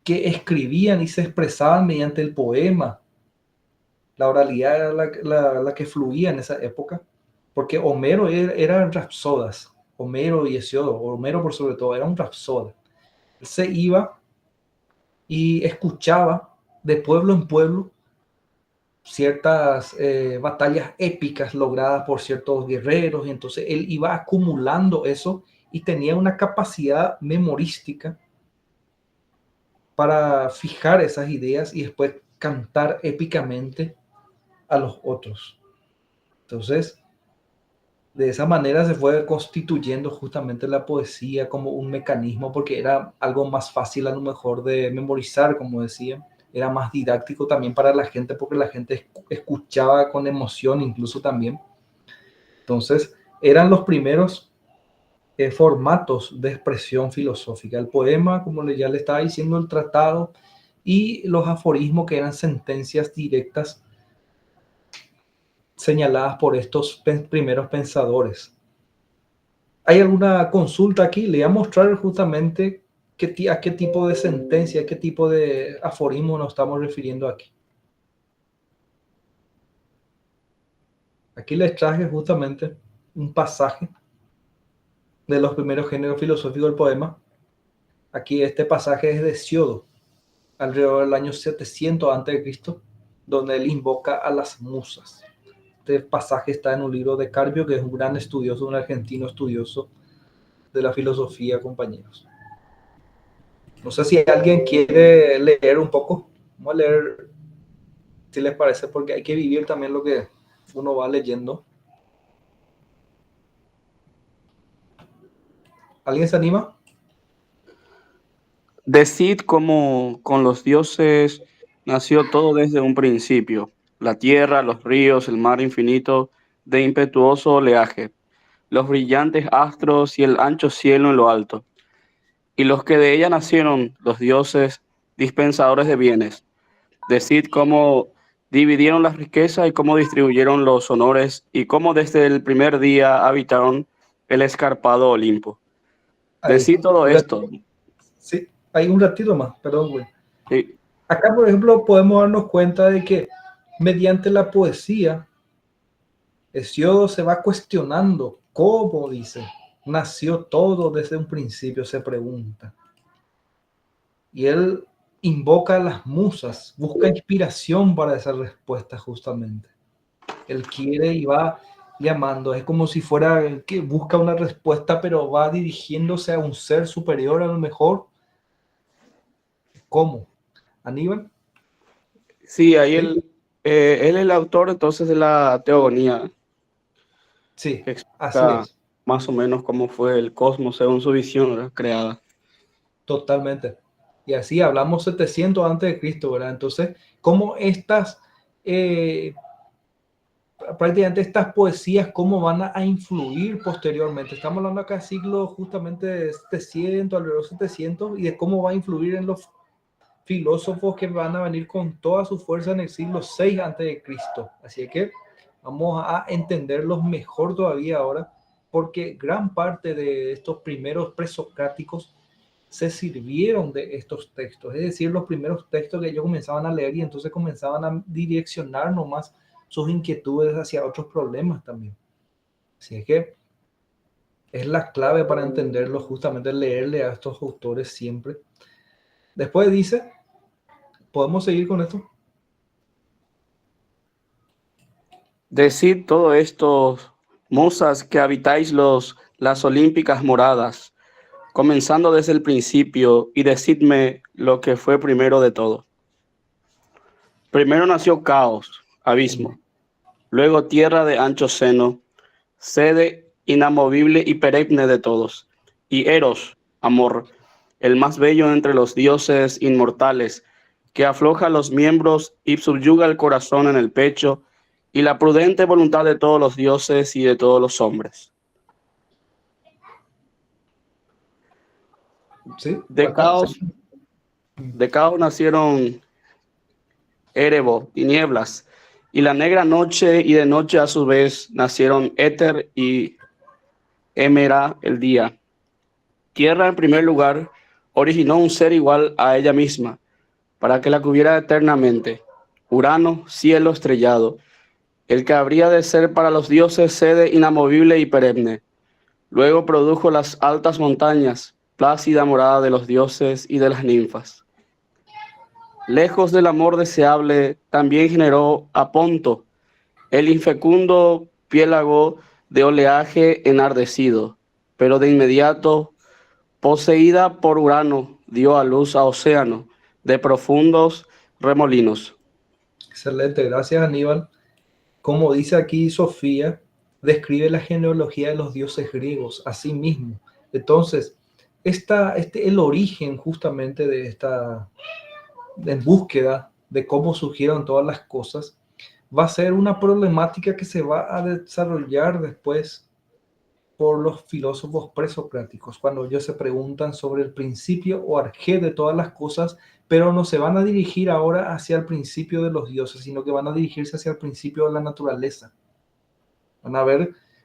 que escribían y se expresaban mediante el poema. La oralidad era la que fluía en esa época, porque Homero eran rapsodas. Homero y Hesíodo, Homero por sobre todo, era un rapsoda. Él se iba y escuchaba de pueblo en pueblo ciertas batallas épicas logradas por ciertos guerreros, y entonces él iba acumulando eso y tenía una capacidad memorística para fijar esas ideas y después cantar épicamente a los otros. Entonces, de esa manera se fue constituyendo justamente la poesía como un mecanismo, porque era algo más fácil a lo mejor de memorizar, como decía. Era más didáctico también para la gente, porque la gente escuchaba con emoción incluso también. Entonces, eran los primeros formatos de expresión filosófica. El poema, como ya le estaba diciendo, el tratado, y los aforismos, que eran sentencias directas señaladas por estos primeros pensadores. ¿Hay alguna consulta aquí? Le voy a mostrar justamente a qué tipo de sentencia, a qué tipo de aforismo nos estamos refiriendo aquí. Aquí les traje justamente un pasaje de los primeros géneros filosóficos del poema. Aquí este pasaje es de Hesíodo, alrededor del año 700 a.C., donde él invoca a las musas. Este pasaje está en un libro de Carpio, que es un gran estudioso, un argentino estudioso de la filosofía, compañeros. No sé si alguien quiere leer un poco. Vamos a leer, si les parece, porque hay que vivir también lo que uno va leyendo. ¿Alguien se anima? Decid cómo con los dioses nació todo desde un principio, la tierra, los ríos, el mar infinito de impetuoso oleaje, los brillantes astros y el ancho cielo en lo alto, y los que de ella nacieron, los dioses dispensadores de bienes. Decid cómo dividieron las riquezas y cómo distribuyeron los honores y cómo desde el primer día habitaron el escarpado Olimpo. Ahí. Decid todo esto. Sí, hay un ratito más, perdón, güey. Sí. Acá, por ejemplo, podemos darnos cuenta de que mediante la poesía, Hesíodo se va cuestionando cómo, dice, nació todo desde un principio, se pregunta. Y él invoca a las musas, busca inspiración para esa respuesta justamente. Él quiere y va llamando, es como si fuera el que busca una respuesta, pero va dirigiéndose a un ser superior a lo mejor. ¿Cómo? ¿Aníbal? Sí, ahí él es el autor entonces de la Teogonía, Sí, que así explica es. más o menos cómo fue el cosmos según su visión, ¿verdad?, creada. Totalmente. Y así hablamos 700 antes de Cristo, ¿verdad? Entonces, cómo estas, prácticamente estas poesías, cómo van a influir posteriormente. Estamos hablando acá de siglos justamente de 700, alrededor de 700, y de cómo va a influir en los filósofos que van a venir con toda su fuerza en el siglo 6 antes de Cristo. Así que vamos a entenderlos mejor todavía ahora, porque gran parte de estos primeros presocráticos se sirvieron de estos textos, es decir, los primeros textos que ellos comenzaban a leer y entonces comenzaban a direccionar nomás sus inquietudes hacia otros problemas también. Así es que es la clave para entenderlo, justamente leerle a estos autores siempre. Después dice, ¿podemos seguir con esto? Decid todo esto, musas que habitáis las olímpicas moradas, comenzando desde el principio, y decidme lo que fue primero de todo. Primero nació caos, abismo, luego tierra de ancho seno, sede inamovible y perenne de todos, y Eros, amor, el más bello entre los dioses inmortales, que afloja los miembros y subyuga el corazón en el pecho, y la prudente voluntad de todos los dioses y de todos los hombres. Sí, De caos nacieron Erebo, tinieblas, y la negra noche, y de noche a su vez nacieron Éter y Émera el día. Tierra, en primer lugar, originó un ser igual a ella misma, para que la cubriera eternamente. Urano, cielo estrellado, el que habría de ser para los dioses sede inamovible y perenne. Luego produjo las altas montañas, plácida morada de los dioses y de las ninfas. Lejos del amor deseable, también generó a Ponto, el infecundo piélago de oleaje enardecido, pero de inmediato, poseída por Urano, dio a luz a Océano, de profundos remolinos. Excelente, gracias Aníbal. Como dice aquí Sofía, describe la genealogía de los dioses griegos, así mismo. Entonces, el origen justamente de esta en búsqueda de cómo surgieron todas las cosas, va a ser una problemática que se va a desarrollar después por los filósofos presocráticos, cuando ellos se preguntan sobre el principio o arjé de todas las cosas, pero no se van a dirigir ahora hacia el principio de los dioses, sino que van a dirigirse hacia el principio de la naturaleza.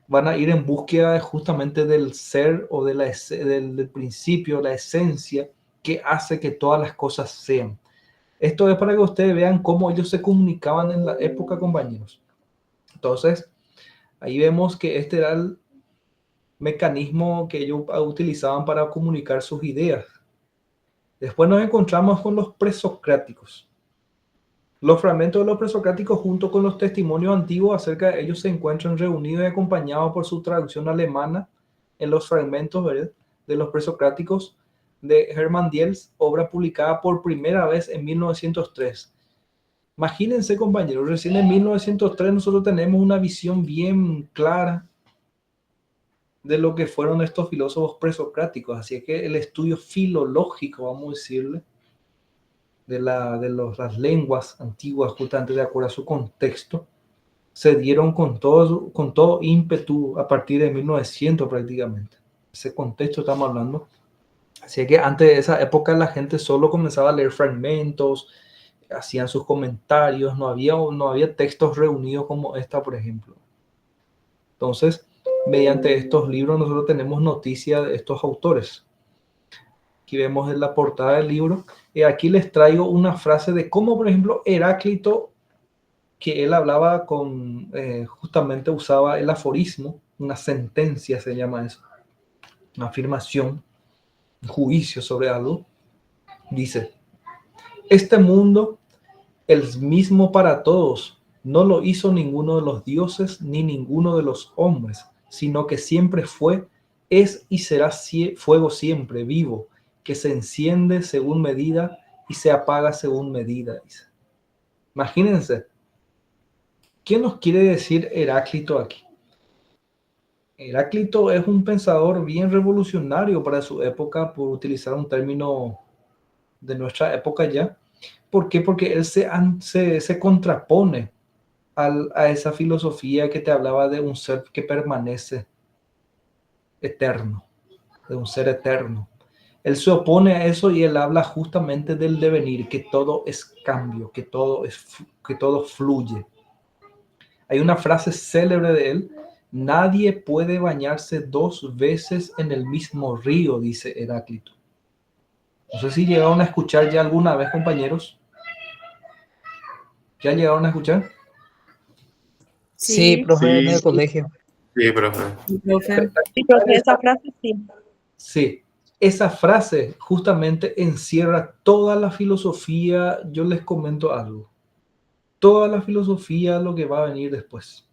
Van a ir en búsqueda justamente del ser o del principio, la esencia que hace que todas las cosas sean. Esto es para que ustedes vean cómo ellos se comunicaban en la época, compañeros. Entonces, ahí vemos que este era el mecanismo que ellos utilizaban para comunicar sus ideas. Después nos encontramos con los presocráticos. Los fragmentos de los presocráticos junto con los testimonios antiguos acerca de ellos se encuentran reunidos y acompañados por su traducción alemana en los fragmentos, ¿verdad?, de los presocráticos de Hermann Diels, obra publicada por primera vez en 1903. Imagínense, compañeros, recién en 1903 nosotros tenemos una visión bien clara de lo que fueron estos filósofos presocráticos. Así que el estudio filológico, vamos a decirle, de las lenguas antiguas, justamente de acuerdo a su contexto, se dieron con todo ímpetu a partir de 1900 prácticamente. Ese contexto estamos hablando. Así que antes de esa época la gente solo comenzaba a leer fragmentos, hacían sus comentarios, no había textos reunidos como esta, por ejemplo. Entonces, mediante estos libros nosotros tenemos noticia de estos autores. Aquí vemos en la portada del libro. Y aquí les traigo una frase de cómo, por ejemplo, Heráclito, que él hablaba justamente usaba el aforismo, una sentencia se llama eso, una afirmación, un juicio sobre algo. Dice, este mundo, el mismo para todos, no lo hizo ninguno de los dioses ni ninguno de los hombres, sino que siempre fue, es y será fuego siempre, vivo, que se enciende según medida y se apaga según medida. Dice. Imagínense, ¿qué nos quiere decir Heráclito aquí? Heráclito es un pensador bien revolucionario para su época, por utilizar un término de nuestra época ya. ¿Por qué? Porque él se contrapone a esa filosofía que te hablaba de un ser que permanece eterno, de un ser eterno. Él se opone a eso y él habla justamente del devenir, que todo es cambio, que todo fluye. Hay una frase célebre de él: nadie puede bañarse 2 veces en el mismo río, dice Heráclito. No sé si llegaron a escuchar ya alguna vez, compañeros. ¿Ya llegaron a escuchar? Sí, profe, en el Sí, colegio. sí, profe. profe. Sí, profe, esa frase sí. Sí, esa frase justamente encierra toda la filosofía. Yo les comento algo. Toda la filosofía, lo que va a venir después.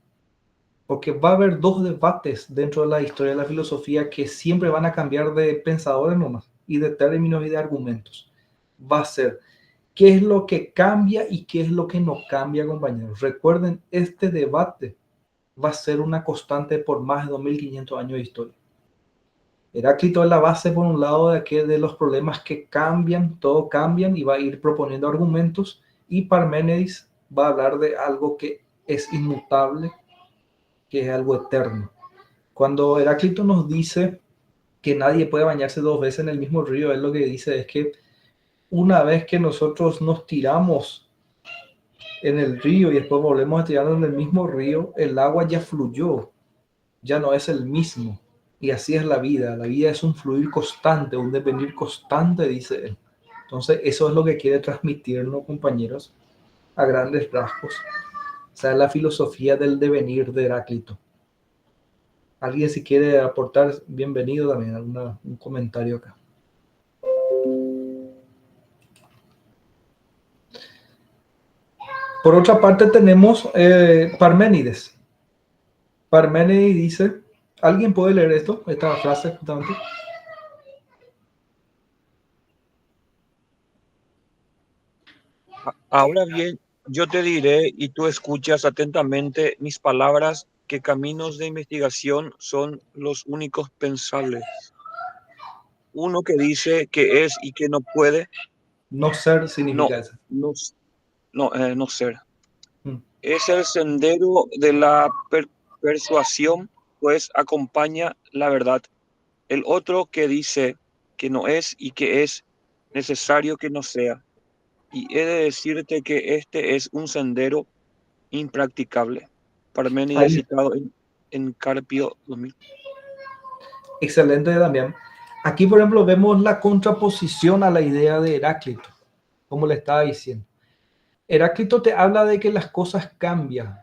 Porque va a haber 2 debates dentro de la historia de la filosofía que siempre van a cambiar de pensadores nomás y de términos y de argumentos. Va a ser qué es lo que cambia y qué es lo que no cambia, compañeros. Recuerden, este debate va a ser una constante por más de 2500 años de historia. Heráclito es la base, por un lado, de los problemas que cambian, todo cambian, y va a ir proponiendo argumentos, y Parménides va a hablar de algo que es inmutable, que es algo eterno. Cuando Heráclito nos dice que nadie puede bañarse 2 veces en el mismo río, él lo que dice es que una vez que nosotros nos tiramos en el río y después volvemos a tirarnos en el mismo río, el agua ya fluyó, ya no es el mismo. Y así es la vida. La vida es un fluir constante, un devenir constante, dice él. Entonces, eso es lo que quiere transmitirnos, compañeros, a grandes rasgos. O sea, la filosofía del devenir de Heráclito. Alguien, si quiere aportar, bienvenido también, un comentario acá. Por otra parte tenemos Parménides. Parménides dice, ¿alguien puede leer esta frase justamente? Ahora bien, yo te diré y tú escuchas atentamente mis palabras, que caminos de investigación son los únicos pensables. Uno que dice que es y que no puede, No ser no, significa eso. no ser. Mm. Es el sendero de la persuasión, pues acompaña la verdad. El otro que dice que no es y que es necesario que no sea. Y he de decirte que este es un sendero impracticable. Parménides Ahí, citado en Carpio 2000. excelente, Damián. Aquí, por ejemplo, vemos la contraposición a la idea de Heráclito, como le estaba diciendo. Heráclito te habla de que las cosas cambian,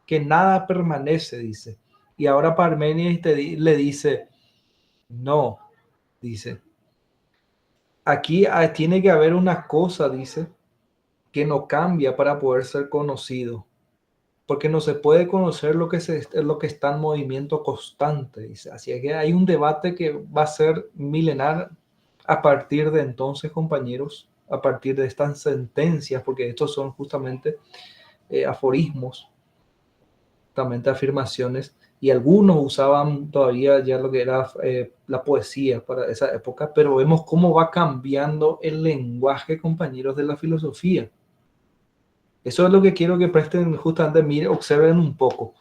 que nada permanece, dice. Y ahora Parménides le dice, no, dice. Aquí tiene que haber una cosa, dice, que no cambia para poder ser conocido. Porque no se puede conocer lo que está en movimiento constante, dice. Así que hay un debate que va a ser milenar a partir de entonces, compañeros, a partir de estas sentencias, porque estos son justamente aforismos, justamente afirmaciones, y algunos usaban todavía ya lo que era la poesía para esa época, pero vemos cómo va cambiando el lenguaje, compañeros, de la filosofía. Eso es lo que quiero que presten justamente, miren, observen un poco.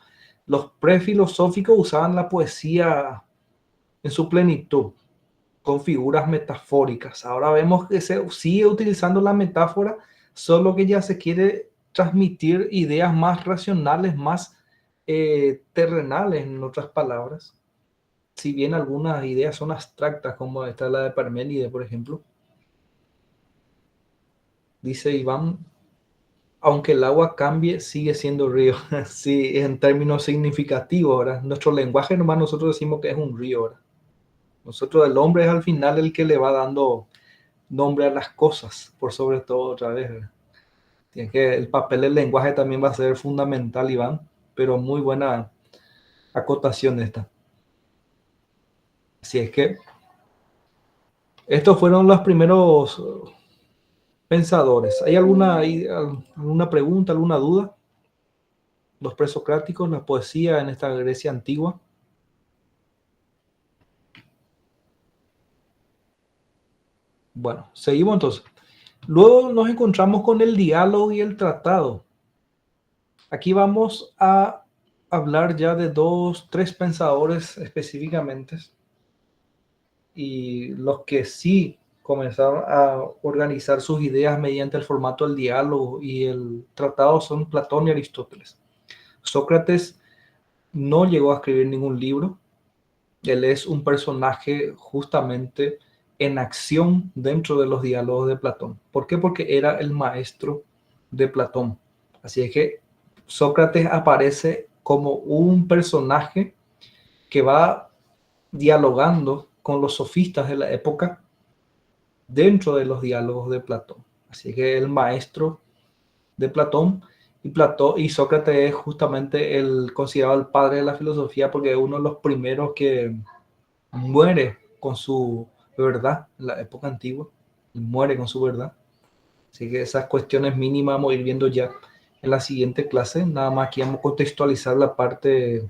Los prefilosóficos usaban la poesía en su plenitud, con figuras metafóricas. Ahora vemos que se sigue utilizando la metáfora, solo que ya se quiere transmitir ideas más racionales, más terrenales, en otras palabras. Si bien algunas ideas son abstractas, como esta la de Parménides, por ejemplo. Dice Iván, aunque el agua cambie, sigue siendo río. Sí, en términos significativos, ahora. Nuestro lenguaje nomás nosotros decimos que es un río ahora. Nosotros, el hombre es al final el que le va dando nombre a las cosas, por sobre todo otra vez. Tiene que, el papel del lenguaje también va a ser fundamental, Iván, pero muy buena acotación esta. Así es que estos fueron los primeros pensadores. ¿Hay alguna pregunta, alguna duda? Los presocráticos, la poesía en esta Grecia antigua. Bueno, seguimos entonces. Luego nos encontramos con el diálogo y el tratado. Aquí vamos a hablar ya de tres pensadores específicamente. Y los que sí comenzaron a organizar sus ideas mediante el formato del diálogo y el tratado son Platón y Aristóteles. Sócrates no llegó a escribir ningún libro. Él es un personaje justamente en acción dentro de los diálogos de Platón. ¿Por qué? Porque era el maestro de Platón. Así es que Sócrates aparece como un personaje que va dialogando con los sofistas de la época dentro de los diálogos de Platón. Así que el maestro de Platón y Sócrates es justamente considerado el padre de la filosofía porque es uno de los primeros que muere con su verdad en la época antigua, y muere con su verdad. Así que esas cuestiones mínimas vamos a ir viendo ya en la siguiente clase. Nada más aquí vamos a contextualizar la parte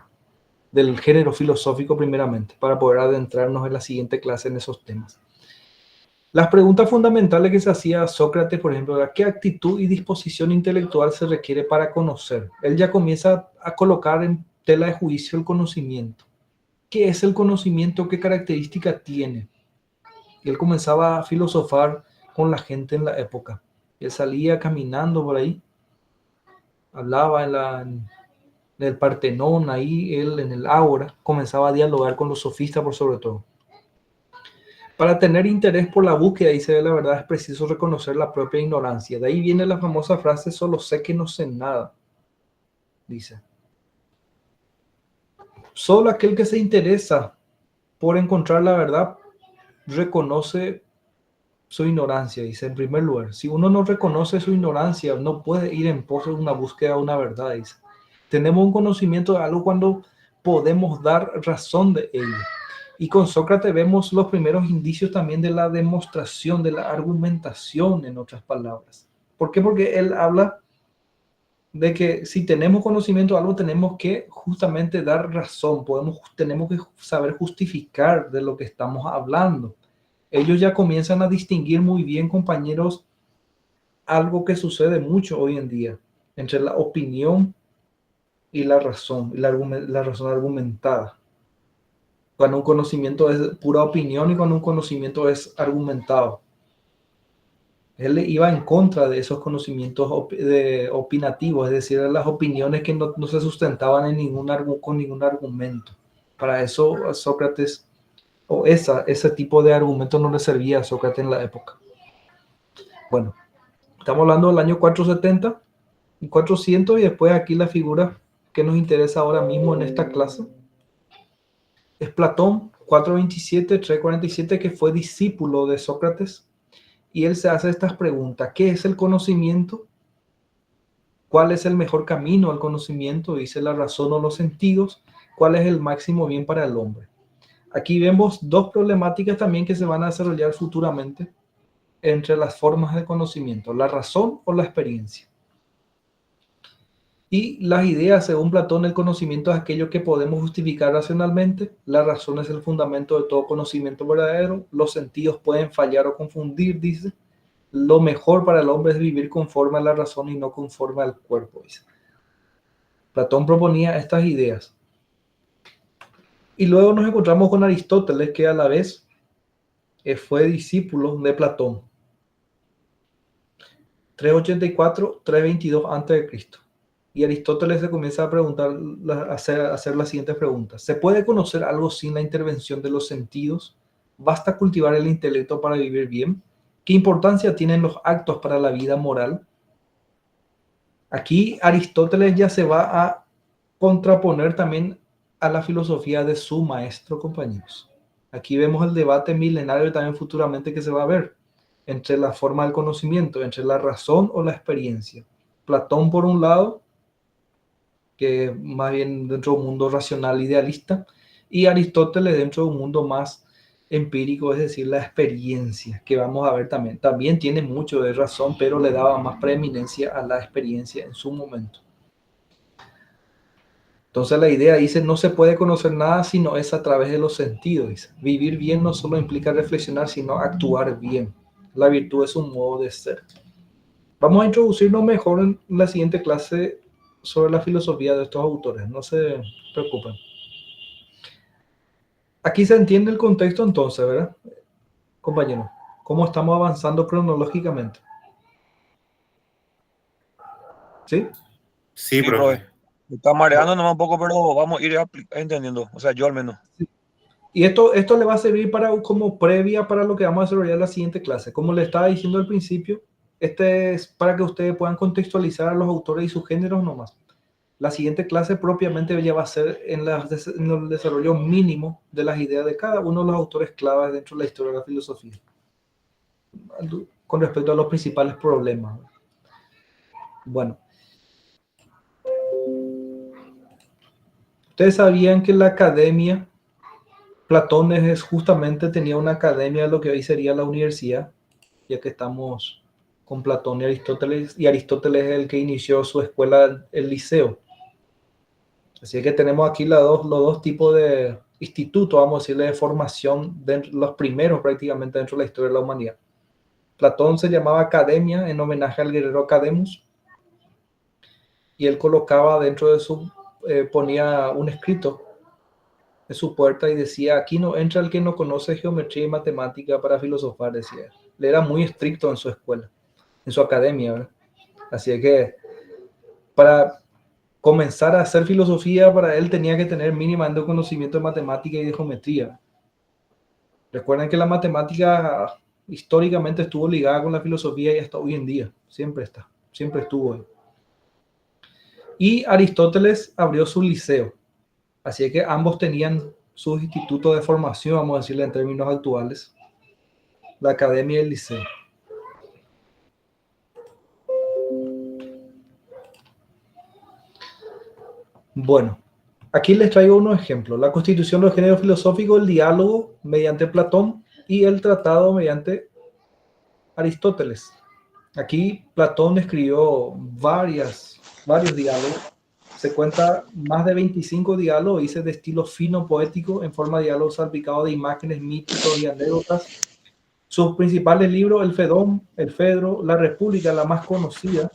del género filosófico primeramente, para poder adentrarnos en la siguiente clase en esos temas. Las preguntas fundamentales que se hacía Sócrates, por ejemplo, era ¿qué actitud y disposición intelectual se requiere para conocer? Él ya comienza a colocar en tela de juicio el conocimiento. ¿Qué es el conocimiento? ¿Qué característica tiene? Y él comenzaba a filosofar con la gente en la época. Él salía caminando por ahí, hablaba en el Partenón, ahí él en el Ágora comenzaba a dialogar con los sofistas por sobre todo. Para tener interés por la búsqueda, dice la verdad, es preciso reconocer la propia ignorancia. De ahí viene la famosa frase, solo sé que no sé nada, dice. Solo aquel que se interesa por encontrar la verdad reconoce su ignorancia, dice, en primer lugar. Si uno no reconoce su ignorancia, no puede ir en pos de una búsqueda de una verdad, dice. Tenemos un conocimiento de algo cuando podemos dar razón de ello. Y con Sócrates vemos los primeros indicios también de la demostración, de la argumentación, en otras palabras. ¿Por qué? Porque él habla de que si tenemos conocimiento de algo, tenemos que justamente dar razón, tenemos que saber justificar de lo que estamos hablando. Ellos ya comienzan a distinguir muy bien, compañeros, algo que sucede mucho hoy en día, entre la opinión y la razón, la razón argumentada. Cuando un conocimiento es pura opinión y cuando un conocimiento es argumentado. Él iba en contra de esos conocimientos opinativos, es decir, las opiniones que no se sustentaban con ningún argumento. Para eso Sócrates, o ese tipo de argumento no le servía a Sócrates en la época. Bueno, estamos hablando del año 470 y 400, y después aquí la figura que nos interesa ahora mismo en esta clase es Platón, 427-347, que fue discípulo de Sócrates, y él se hace estas preguntas. ¿Qué es el conocimiento? ¿Cuál es el mejor camino al conocimiento? Dice la razón o los sentidos. ¿Cuál es el máximo bien para el hombre? Aquí vemos dos problemáticas también que se van a desarrollar futuramente. entre las formas de conocimiento, la razón o la experiencia. Y las ideas, según Platón, el conocimiento es aquello que podemos justificar racionalmente, la razón es el fundamento de todo conocimiento verdadero, los sentidos pueden fallar o confundir, dice, lo mejor para el hombre es vivir conforme a la razón y no conforme al cuerpo, dice. Platón proponía estas ideas. Y luego nos encontramos con Aristóteles, que a la vez fue discípulo de Platón. 384, 322 a.C. Y Aristóteles se comienza a preguntar, a hacer las siguientes preguntas. ¿Se puede conocer algo sin la intervención de los sentidos? ¿Basta cultivar el intelecto para vivir bien? ¿Qué importancia tienen los actos para la vida moral? Aquí Aristóteles ya se va a contraponer también a la filosofía de su maestro, compañeros. Aquí vemos el debate milenario y también futuramente que se va a ver entre la forma del conocimiento, entre la razón o la experiencia. Platón por un lado, que más bien dentro de un mundo racional idealista, y Aristóteles dentro de un mundo más empírico, es decir, la experiencia, que vamos a ver también. También tiene mucho de razón, pero le daba más preeminencia a la experiencia en su momento. Entonces la idea dice, no se puede conocer nada si no es a través de los sentidos. Dice. Vivir bien no solo implica reflexionar, sino actuar bien. La virtud es un modo de ser. Vamos a introducirnos mejor en la siguiente clase sobre la filosofía de estos autores. No se preocupen. Aquí se entiende el contexto entonces, ¿verdad? Compañeros, ¿cómo estamos avanzando cronológicamente? ¿Sí? Sí, profe. Me está mareando nomás un poco, pero vamos a ir entendiendo. O sea, yo al menos. Sí. Y esto le va a servir como previa para lo que vamos a desarrollar en la siguiente clase. Como le estaba diciendo al principio, este es para que ustedes puedan contextualizar a los autores y sus géneros nomás. La siguiente clase propiamente ya va a ser en el desarrollo mínimo de las ideas de cada uno de los autores claves dentro de la historia de la filosofía, con respecto a los principales problemas. Bueno. Ustedes sabían que la academia, Platón justamente tenía una academia de lo que hoy sería la universidad, ya que estamos con Platón y Aristóteles es el que inició su escuela, el liceo. Así que tenemos aquí los dos tipos de institutos, vamos a decirle, de formación, los primeros prácticamente dentro de la historia de la humanidad. Platón se llamaba academia en homenaje al guerrero Academus, y él colocaba dentro de su, ponía un escrito en su puerta y decía, aquí no entra el que no conoce geometría y matemática para filosofar, decía. Él era muy estricto en su escuela, en su academia, ¿verdad? Así que para comenzar a hacer filosofía, para él tenía que tener mínimamente conocimiento de matemática y de geometría. Recuerden que la matemática históricamente estuvo ligada con la filosofía y hasta hoy en día, siempre estuvo ahí. Y Aristóteles abrió su liceo, así que ambos tenían sus institutos de formación, vamos a decirle en términos actuales, la academia y el liceo. Bueno, aquí les traigo unos ejemplos. La constitución del género filosófico, el diálogo mediante Platón y el tratado mediante Aristóteles. Aquí Platón escribió varios diálogos. Se cuenta más de 25 diálogos, dice de estilo fino poético, en forma de diálogos salpicados de imágenes, míticos y anécdotas. Sus principales libros, el Fedón, el Fedro, la República, la más conocida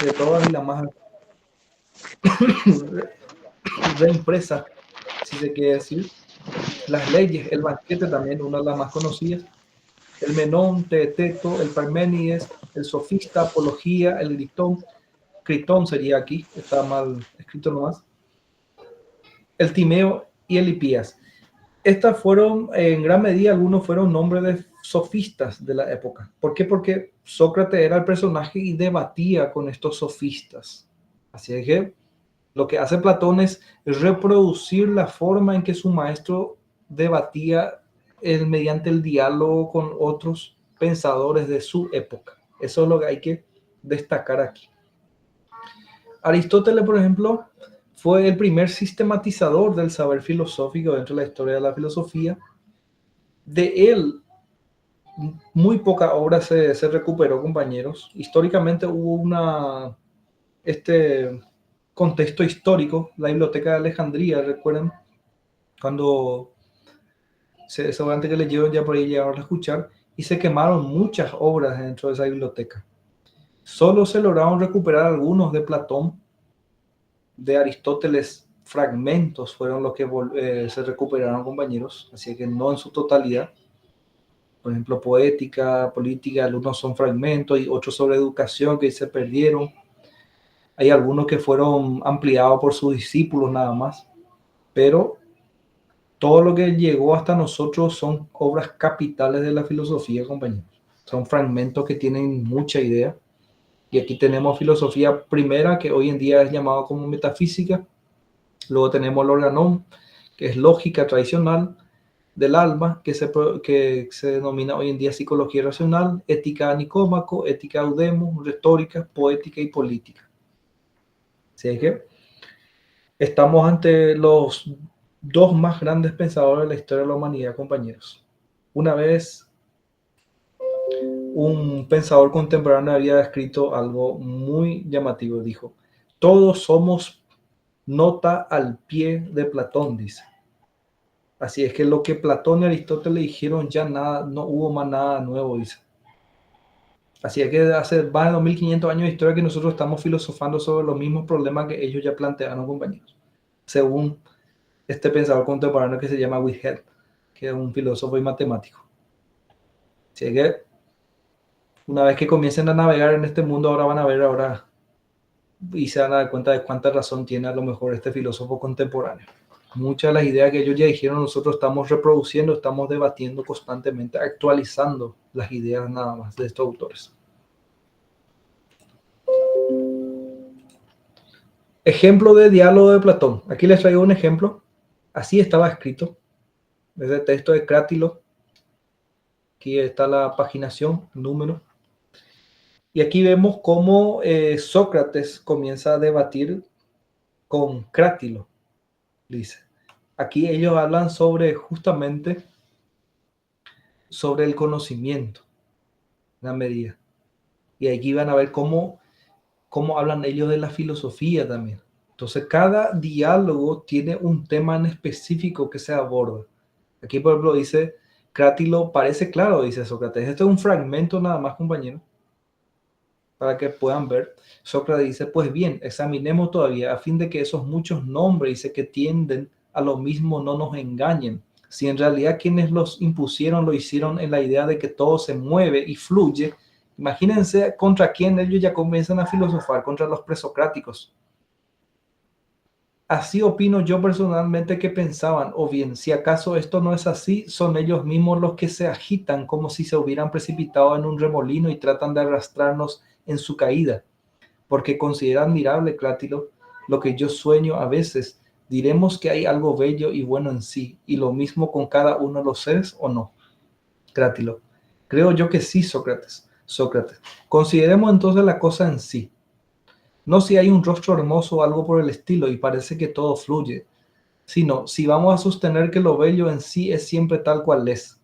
de todas y la más reimpresa, si se quiere decir. Las leyes, el banquete también, una de las más conocidas. El Menón, Teeteto, el Parménides, el Sofista, Apología, el Critón sería aquí, está mal escrito nomás. El Timeo y el Hipías. Estas fueron, en gran medida, algunos fueron nombres de sofistas de la época. ¿Por qué? Porque Sócrates era el personaje y debatía con estos sofistas. Así que lo que hace Platón es reproducir la forma en que su maestro debatía mediante el diálogo con otros pensadores de su época. Eso es lo que hay que destacar aquí. Aristóteles, por ejemplo, fue el primer sistematizador del saber filosófico dentro de la historia de la filosofía. De él muy poca obra se recuperó, compañeros. Históricamente hubo este contexto histórico, la Biblioteca de Alejandría, recuerden, cuando seguramente que leyeron ya por ahí, llegaron a escuchar, y se quemaron muchas obras dentro de esa biblioteca. Solo se lograron recuperar algunos de Platón, de Aristóteles, fragmentos fueron los que se recuperaron, compañeros, así que no en su totalidad. Por ejemplo, poética, política, algunos son fragmentos y otros sobre educación que se perdieron. Hay algunos que fueron ampliados por sus discípulos nada más, pero todo lo que llegó hasta nosotros son obras capitales de la filosofía, compañeros. Son fragmentos que tienen mucha idea. Y aquí tenemos filosofía primera, que hoy en día es llamado como metafísica. Luego tenemos el organón, que es lógica tradicional del alma, que se denomina hoy en día psicología racional, ética Nicómaco, ética Eudemo, retórica, poética y política. Así que estamos ante los dos más grandes pensadores de la historia de la humanidad, compañeros. Una vez un pensador contemporáneo había escrito algo muy llamativo. Dijo: todos somos nota al pie de Platón, dice. Así es que lo que Platón y Aristóteles dijeron ya nada, no hubo más nada nuevo, dice. Así es que hace más de 2500 años de historia que nosotros estamos filosofando sobre los mismos problemas que ellos ya plantearon, compañeros, según este pensador contemporáneo que se llama Whitehead, que es un filósofo y matemático. Así que una vez que comiencen a navegar en este mundo, ahora van a ver y se van a dar cuenta de cuánta razón tiene a lo mejor este filósofo contemporáneo. Muchas de las ideas que ellos ya dijeron, nosotros estamos reproduciendo, estamos debatiendo constantemente, actualizando las ideas nada más de estos autores. Ejemplo de diálogo de Platón. Aquí les traigo un ejemplo. Así estaba escrito. Es el texto de Crátilo. Aquí está la paginación, número. Y aquí vemos cómo Sócrates comienza a debatir con Crátilo. Dice. Aquí ellos hablan justamente sobre el conocimiento, la medida. Y aquí van a ver cómo hablan ellos de la filosofía también. Entonces, cada diálogo tiene un tema en específico que se aborda. Aquí, por ejemplo, dice, Crátilo parece claro, dice Sócrates. Este es un fragmento nada más, compañero, para que puedan ver. Sócrates dice, pues bien, examinemos todavía, a fin de que esos muchos nombres, dice, que tienden a lo mismo, no nos engañen. Si en realidad quienes los impusieron lo hicieron en la idea de que todo se mueve y fluye, imagínense contra quién ellos ya comienzan a filosofar, contra los presocráticos. Así opino yo personalmente que pensaban, o bien, si acaso esto no es así, son ellos mismos los que se agitan como si se hubieran precipitado en un remolino y tratan de arrastrarnos en su caída. Porque considera admirable, Crátilo, lo que yo sueño a veces. Diremos que hay algo bello y bueno en sí, y lo mismo con cada uno de los seres, ¿o no? Crátilo. Creo yo que sí, Sócrates. Consideremos entonces la cosa en sí. No si hay un rostro hermoso o algo por el estilo y parece que todo fluye, sino si vamos a sostener que lo bello en sí es siempre tal cual es.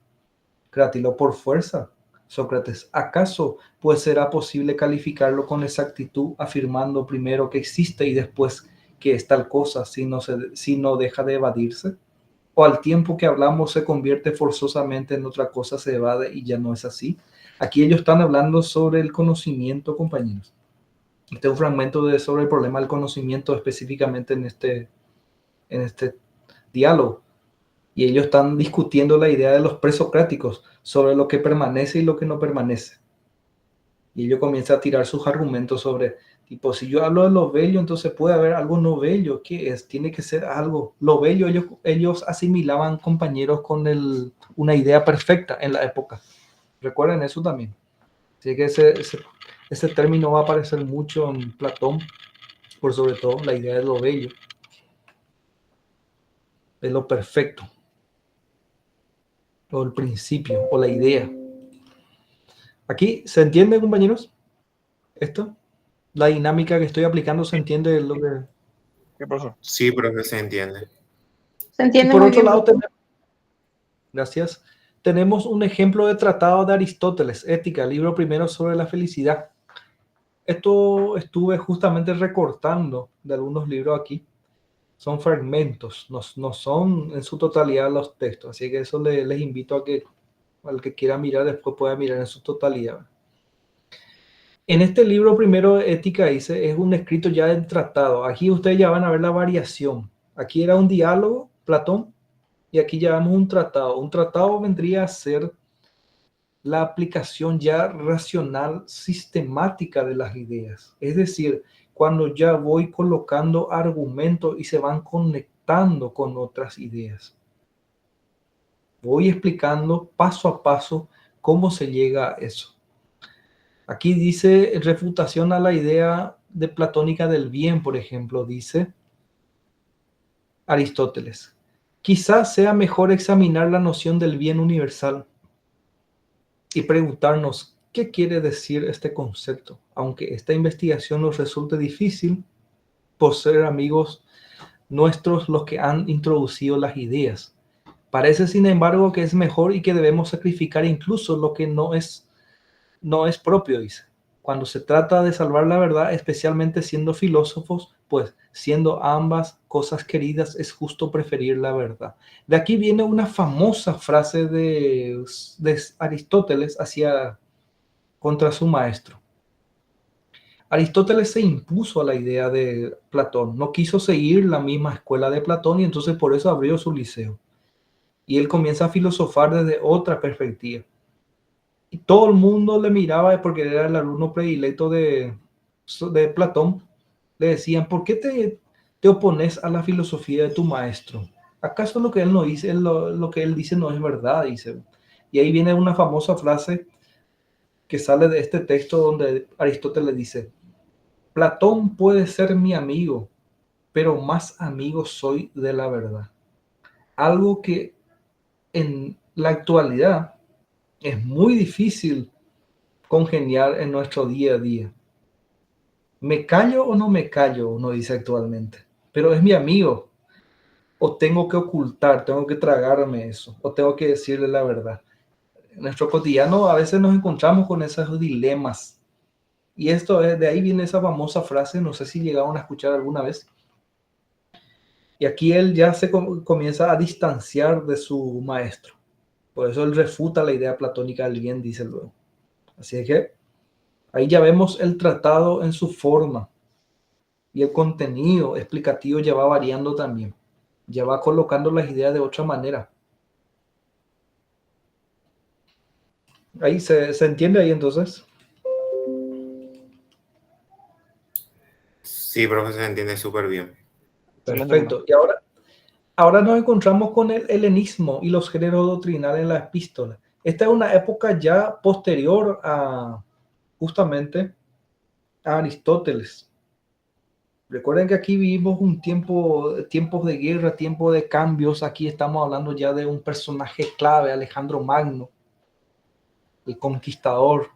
Crátilo, por fuerza. Sócrates, ¿acaso pues será posible calificarlo con exactitud afirmando primero que existe y después que es tal cosa si no deja de evadirse? ¿O al tiempo que hablamos se convierte forzosamente en otra cosa, se evade y ya no es así? Aquí ellos están hablando sobre el conocimiento, compañeros. Este es un fragmento sobre el problema del conocimiento específicamente en este diálogo. Y ellos están discutiendo la idea de los presocráticos sobre lo que permanece y lo que no permanece. Y ellos comienzan a tirar sus argumentos sobre, tipo, si yo hablo de lo bello, entonces puede haber algo no bello. ¿Qué es? Tiene que ser algo. Lo bello ellos asimilaban, compañeros, con una idea perfecta en la época. Recuerden eso también. Así que ese término va a aparecer mucho en Platón, por sobre todo la idea de lo bello, de lo perfecto, o el principio, o la idea. Aquí, ¿se entiende, compañeros? ¿Esto? La dinámica que estoy aplicando, ¿se entiende lo que...? ¿Qué pasó? Sí, profe, se entiende. Se Y entiende por muy otro bien, lado, profe. gracias. tenemos un ejemplo de tratado de Aristóteles, Ética, libro primero sobre la felicidad. Esto estuve justamente recortando de algunos libros aquí. Son fragmentos, no son en su totalidad los textos. Así que eso les invito a que al que quiera mirar después pueda mirar en su totalidad. En este libro primero de Ética dice, es un escrito ya del tratado. Aquí ustedes ya van a ver la variación. Aquí era un diálogo, Platón, y aquí ya vemos un tratado. Un tratado vendría a ser la aplicación ya racional sistemática de las ideas. Es decir, cuando ya voy colocando argumentos y se van conectando con otras ideas. Voy explicando paso a paso cómo se llega a eso. Aquí dice refutación a la idea de platónica del bien, por ejemplo, dice Aristóteles. Quizás sea mejor examinar la noción del bien universal y preguntarnos qué quiere decir este concepto, aunque esta investigación nos resulte difícil por ser amigos nuestros los que han introducido las ideas. Parece, sin embargo, que es mejor y que debemos sacrificar incluso lo que no es propio, dice. Cuando se trata de salvar la verdad, especialmente siendo filósofos, pues siendo ambas cosas queridas, es justo preferir la verdad. De aquí viene una famosa frase de Aristóteles contra su maestro. Aristóteles se impuso a la idea de Platón, no quiso seguir la misma escuela de Platón y entonces por eso abrió su liceo. Y él comienza a filosofar desde otra perspectiva. Y todo el mundo le miraba porque era el alumno predilecto de Platón. Le decían, ¿por qué te opones a la filosofía de tu maestro? ¿Acaso lo que él no dice, lo que él dice no es verdad? Dice. Y ahí viene una famosa frase que sale de este texto donde Aristóteles dice, Platón puede ser mi amigo, pero más amigo soy de la verdad. Algo que en la actualidad es muy difícil congeniar en nuestro día a día. ¿Me callo o no me callo? Uno dice actualmente. Pero es mi amigo. O tengo que ocultar, tengo que tragarme eso. O tengo que decirle la verdad. En nuestro cotidiano a veces nos encontramos con esos dilemas. Y de ahí viene esa famosa frase, no sé si llegaron a escuchar alguna vez. Y aquí él ya se comienza a distanciar de su maestro. Por eso él refuta la idea platónica del bien, dice luego. Así que ahí ya vemos el tratado en su forma y el contenido explicativo ya va variando también. Ya va colocando las ideas de otra manera. Ahí se entiende ahí entonces. Sí, profesor, se entiende súper bien. Perfecto. Y ahora nos encontramos con el helenismo y los géneros doctrinales en la epístola. Esta es una época ya posterior a justamente a Aristóteles. Recuerden que aquí vivimos tiempos de guerra, tiempos de cambios. Aquí estamos hablando ya de un personaje clave, Alejandro Magno, el conquistador.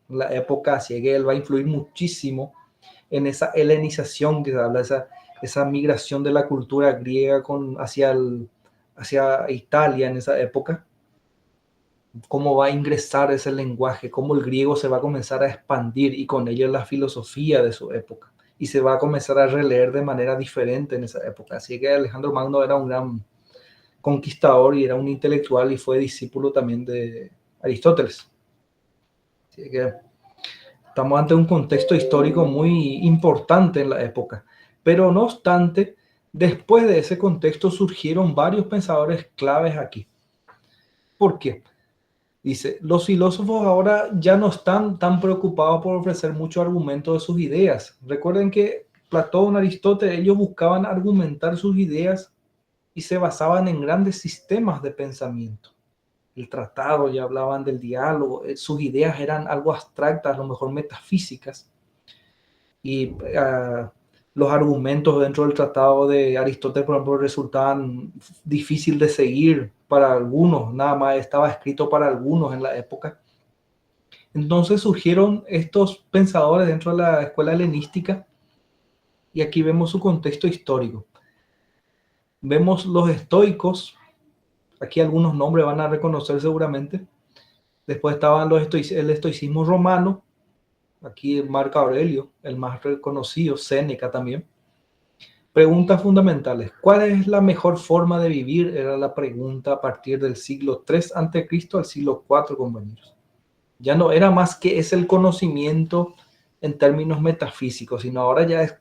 La época, así que él va a influir muchísimo en esa helenización que se habla, esa migración de la cultura griega hacia Italia en esa época. Cómo va a ingresar ese lenguaje, cómo el griego se va a comenzar a expandir y con ello la filosofía de su época. Y se va a comenzar a releer de manera diferente en esa época. Así que Alejandro Magno era un gran conquistador y era un intelectual y fue discípulo también de Aristóteles. Así que estamos ante un contexto histórico muy importante en la época. Pero no obstante, después de ese contexto surgieron varios pensadores claves aquí. ¿Por qué? Dice, los filósofos ahora ya no están tan preocupados por ofrecer muchos argumentos de sus ideas. Recuerden que Platón, Aristóteles, ellos buscaban argumentar sus ideas y se basaban en grandes sistemas de pensamiento. El tratado, ya hablaban del diálogo, sus ideas eran algo abstractas, a lo mejor metafísicas. Y los argumentos dentro del tratado de Aristóteles, por ejemplo, resultaban difíciles de seguir para algunos, nada más estaba escrito para algunos en la época. Entonces surgieron estos pensadores dentro de la escuela helenística y aquí vemos su contexto histórico. Vemos los estoicos, Aquí algunos nombres van a reconocer seguramente. Después estaban el estoicismo romano. Aquí Marco Aurelio, el más reconocido, Séneca también. Preguntas fundamentales. ¿Cuál es la mejor forma de vivir? Era la pregunta a partir del siglo III a.C. al siglo IV, compañeros. Ya no era más que es el conocimiento en términos metafísicos, sino ahora ya es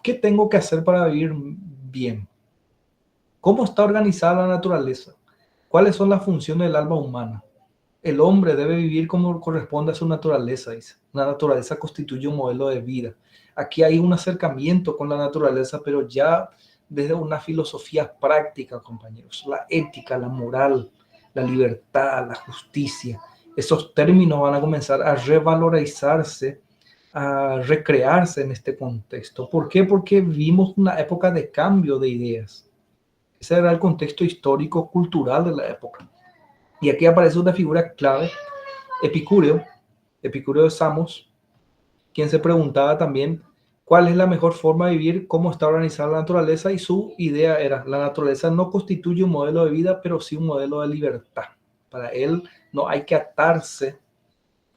¿qué tengo que hacer para vivir bien? ¿Cómo está organizada la naturaleza? ¿Cuáles son las funciones del alma humana? El hombre debe vivir como corresponde a su naturaleza, dice. La naturaleza constituye un modelo de vida. Aquí hay un acercamiento con la naturaleza, pero ya desde una filosofía práctica, compañeros. La ética, la moral, la libertad, la justicia. Esos términos van a comenzar a revalorizarse, a recrearse en este contexto. ¿Por qué? Porque vivimos una época de cambio de ideas. Ese era el contexto histórico, cultural de la época. Y aquí aparece una figura clave, Epicúreo de Samos, quien se preguntaba también cuál es la mejor forma de vivir, cómo está organizada la naturaleza, y su idea era, la naturaleza no constituye un modelo de vida, pero sí un modelo de libertad. Para él no hay que atarse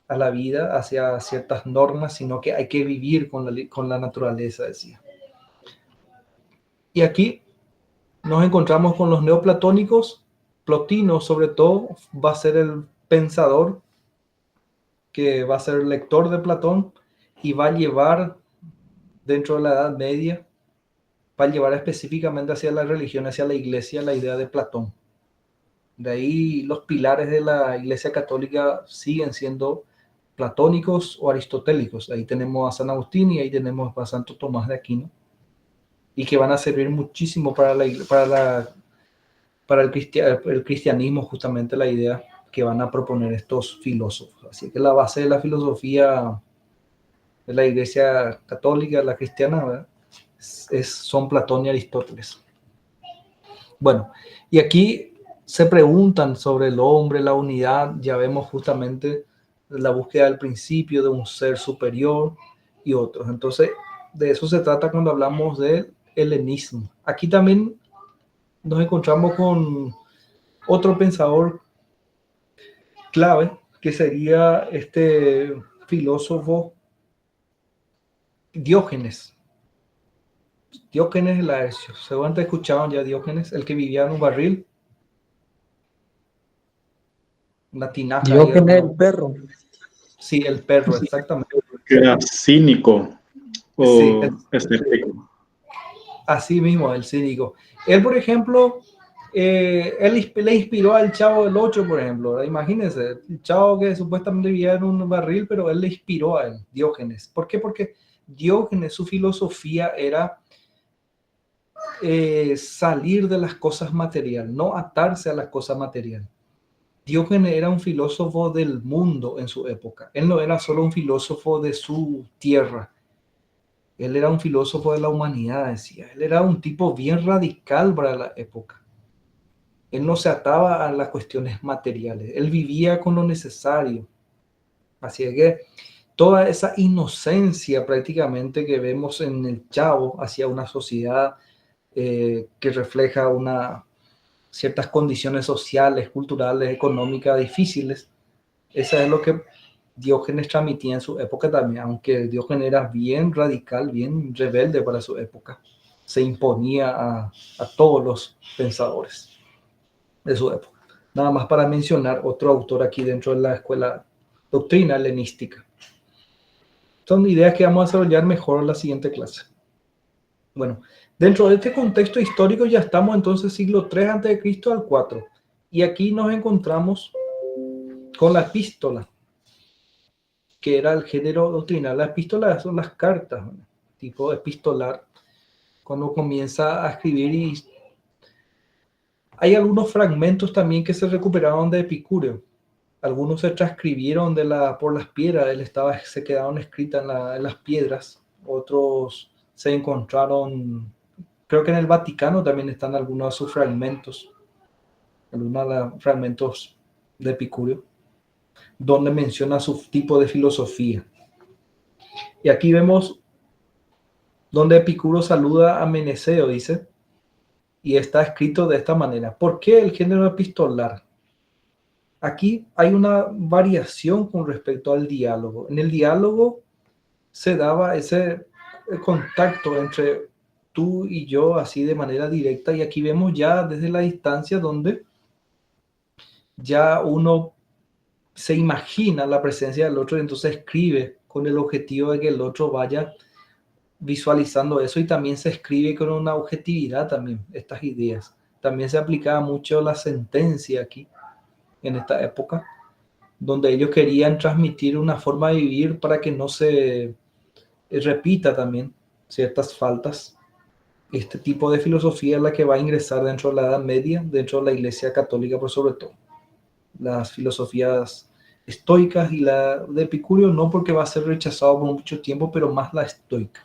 a la vida hacia ciertas normas, sino que hay que vivir con la naturaleza, decía. Y aquí nos encontramos con los neoplatónicos. Plotino, sobre todo, va a ser el pensador que va a ser el lector de Platón y va a llevar dentro de la Edad Media, va a llevar específicamente hacia la religión, hacia la iglesia, la idea de Platón. De ahí los pilares de la Iglesia Católica siguen siendo platónicos o aristotélicos. Ahí tenemos a San Agustín y ahí tenemos a Santo Tomás de Aquino, y que van a servir muchísimo para el cristianismo, justamente la idea que van a proponer estos filósofos. Así que la base de la filosofía de la Iglesia Católica, la cristiana, ¿verdad? Son Platón y Aristóteles. Bueno, y aquí se preguntan sobre el hombre, la unidad. Ya vemos justamente la búsqueda del principio de un ser superior y otros. Entonces, de eso se trata cuando hablamos del helenismo. Aquí también nos encontramos con otro pensador clave, que sería este filósofo Diógenes. Diógenes el Laercio. Seguramente escucharon ya Diógenes, el que vivía en un barril. Una tinaja. Diógenes el perro. Sí, el perro, exactamente. Que era cínico o Sí, escéptico. así mismo, el cínico. Él, por ejemplo, él le inspiró al Chavo del Ocho, por ejemplo, ¿verdad? Imagínense, el Chavo que supuestamente vivía en un barril, pero él le inspiró a él, Diógenes. ¿Por qué? Porque Diógenes, su filosofía era salir de las cosas materiales, no atarse a las cosas materiales. Diógenes era un filósofo del mundo en su época. Él no era solo un filósofo de su tierra. Él era un filósofo de la humanidad, decía. Él era un tipo bien radical para la época. Él no se ataba a las cuestiones materiales. Él vivía con lo necesario. Así que toda esa inocencia prácticamente que vemos en el Chavo hacia una sociedad que refleja ciertas condiciones sociales, culturales, económicas difíciles, esa es lo que Diógenes transmitía en su época también, aunque Diógenes era bien radical, bien rebelde para su época. Se imponía a todos los pensadores de su época. Nada más para mencionar otro autor aquí dentro de la escuela doctrina helenística. Son ideas que vamos a desarrollar mejor en la siguiente clase. Bueno, dentro de este contexto histórico ya estamos entonces siglo III a.C. al 4. Y aquí nos encontramos con la epístola, que era el género doctrinal. La epístola son las cartas, ¿no? Tipo epistolar, cuando comienza a escribir. Y hay algunos fragmentos también que se recuperaron de Epicúreo. Algunos se transcribieron por las piedras, se quedaron escritas en las piedras. Otros se encontraron, creo que en el Vaticano también están algunos de sus fragmentos, algunos de los fragmentos de Epicúreo, donde menciona su tipo de filosofía. Y aquí vemos donde Epicuro saluda a Meneceo, dice, y está escrito de esta manera. ¿Por qué el género epistolar? Aquí hay una variación con respecto al diálogo. En el diálogo se daba ese contacto entre tú y yo así de manera directa, y aquí vemos ya desde la distancia donde ya uno se imagina la presencia del otro y entonces escribe con el objetivo de que el otro vaya visualizando eso, y también se escribe con una objetividad también estas ideas. También se aplicaba mucho la sentencia aquí en esta época, donde ellos querían transmitir una forma de vivir para que no se repita también ciertas faltas. Este tipo de filosofía es la que va a ingresar dentro de la Edad Media, dentro de la Iglesia Católica por sobre todo. Las filosofías estoicas y la de Epicurio no, porque va a ser rechazado por mucho tiempo, pero más la estoica,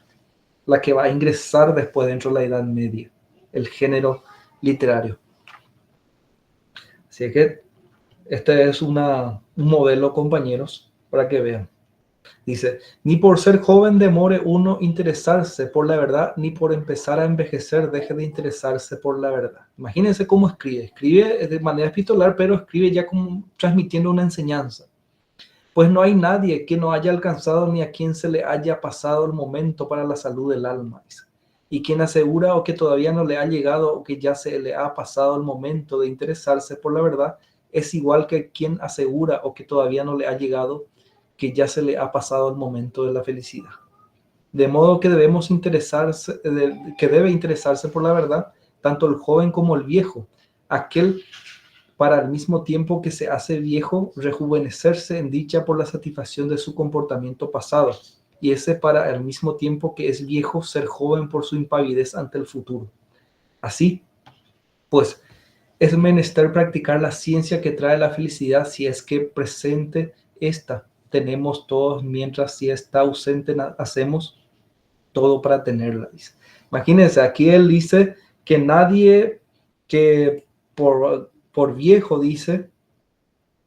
la que va a ingresar después dentro de la Edad Media, el género literario. Así que este es un modelo, compañeros, para que vean. Dice, ni por ser joven demore uno interesarse por la verdad, ni por empezar a envejecer deje de interesarse por la verdad. Imagínense cómo escribe. Escribe de manera epistolar, pero escribe ya como transmitiendo una enseñanza. Pues no hay nadie que no haya alcanzado ni a quien se le haya pasado el momento para la salud del alma. Dice. Y quien asegura o que todavía no le ha llegado o que ya se le ha pasado el momento de interesarse por la verdad, es igual que quien asegura o que todavía no le ha llegado que ya se le ha pasado el momento de la felicidad. De modo que debemos interesarse, que debe interesarse por la verdad, tanto el joven como el viejo, aquel para al mismo tiempo que se hace viejo, rejuvenecerse en dicha por la satisfacción de su comportamiento pasado, y ese para al mismo tiempo que es viejo, ser joven por su impavidez ante el futuro. Así, pues, es menester practicar la ciencia que trae la felicidad, si es que presente esta tenemos todos, mientras si está ausente hacemos todo para tenerla. Dice. Imagínense, aquí él dice que nadie que por viejo, dice,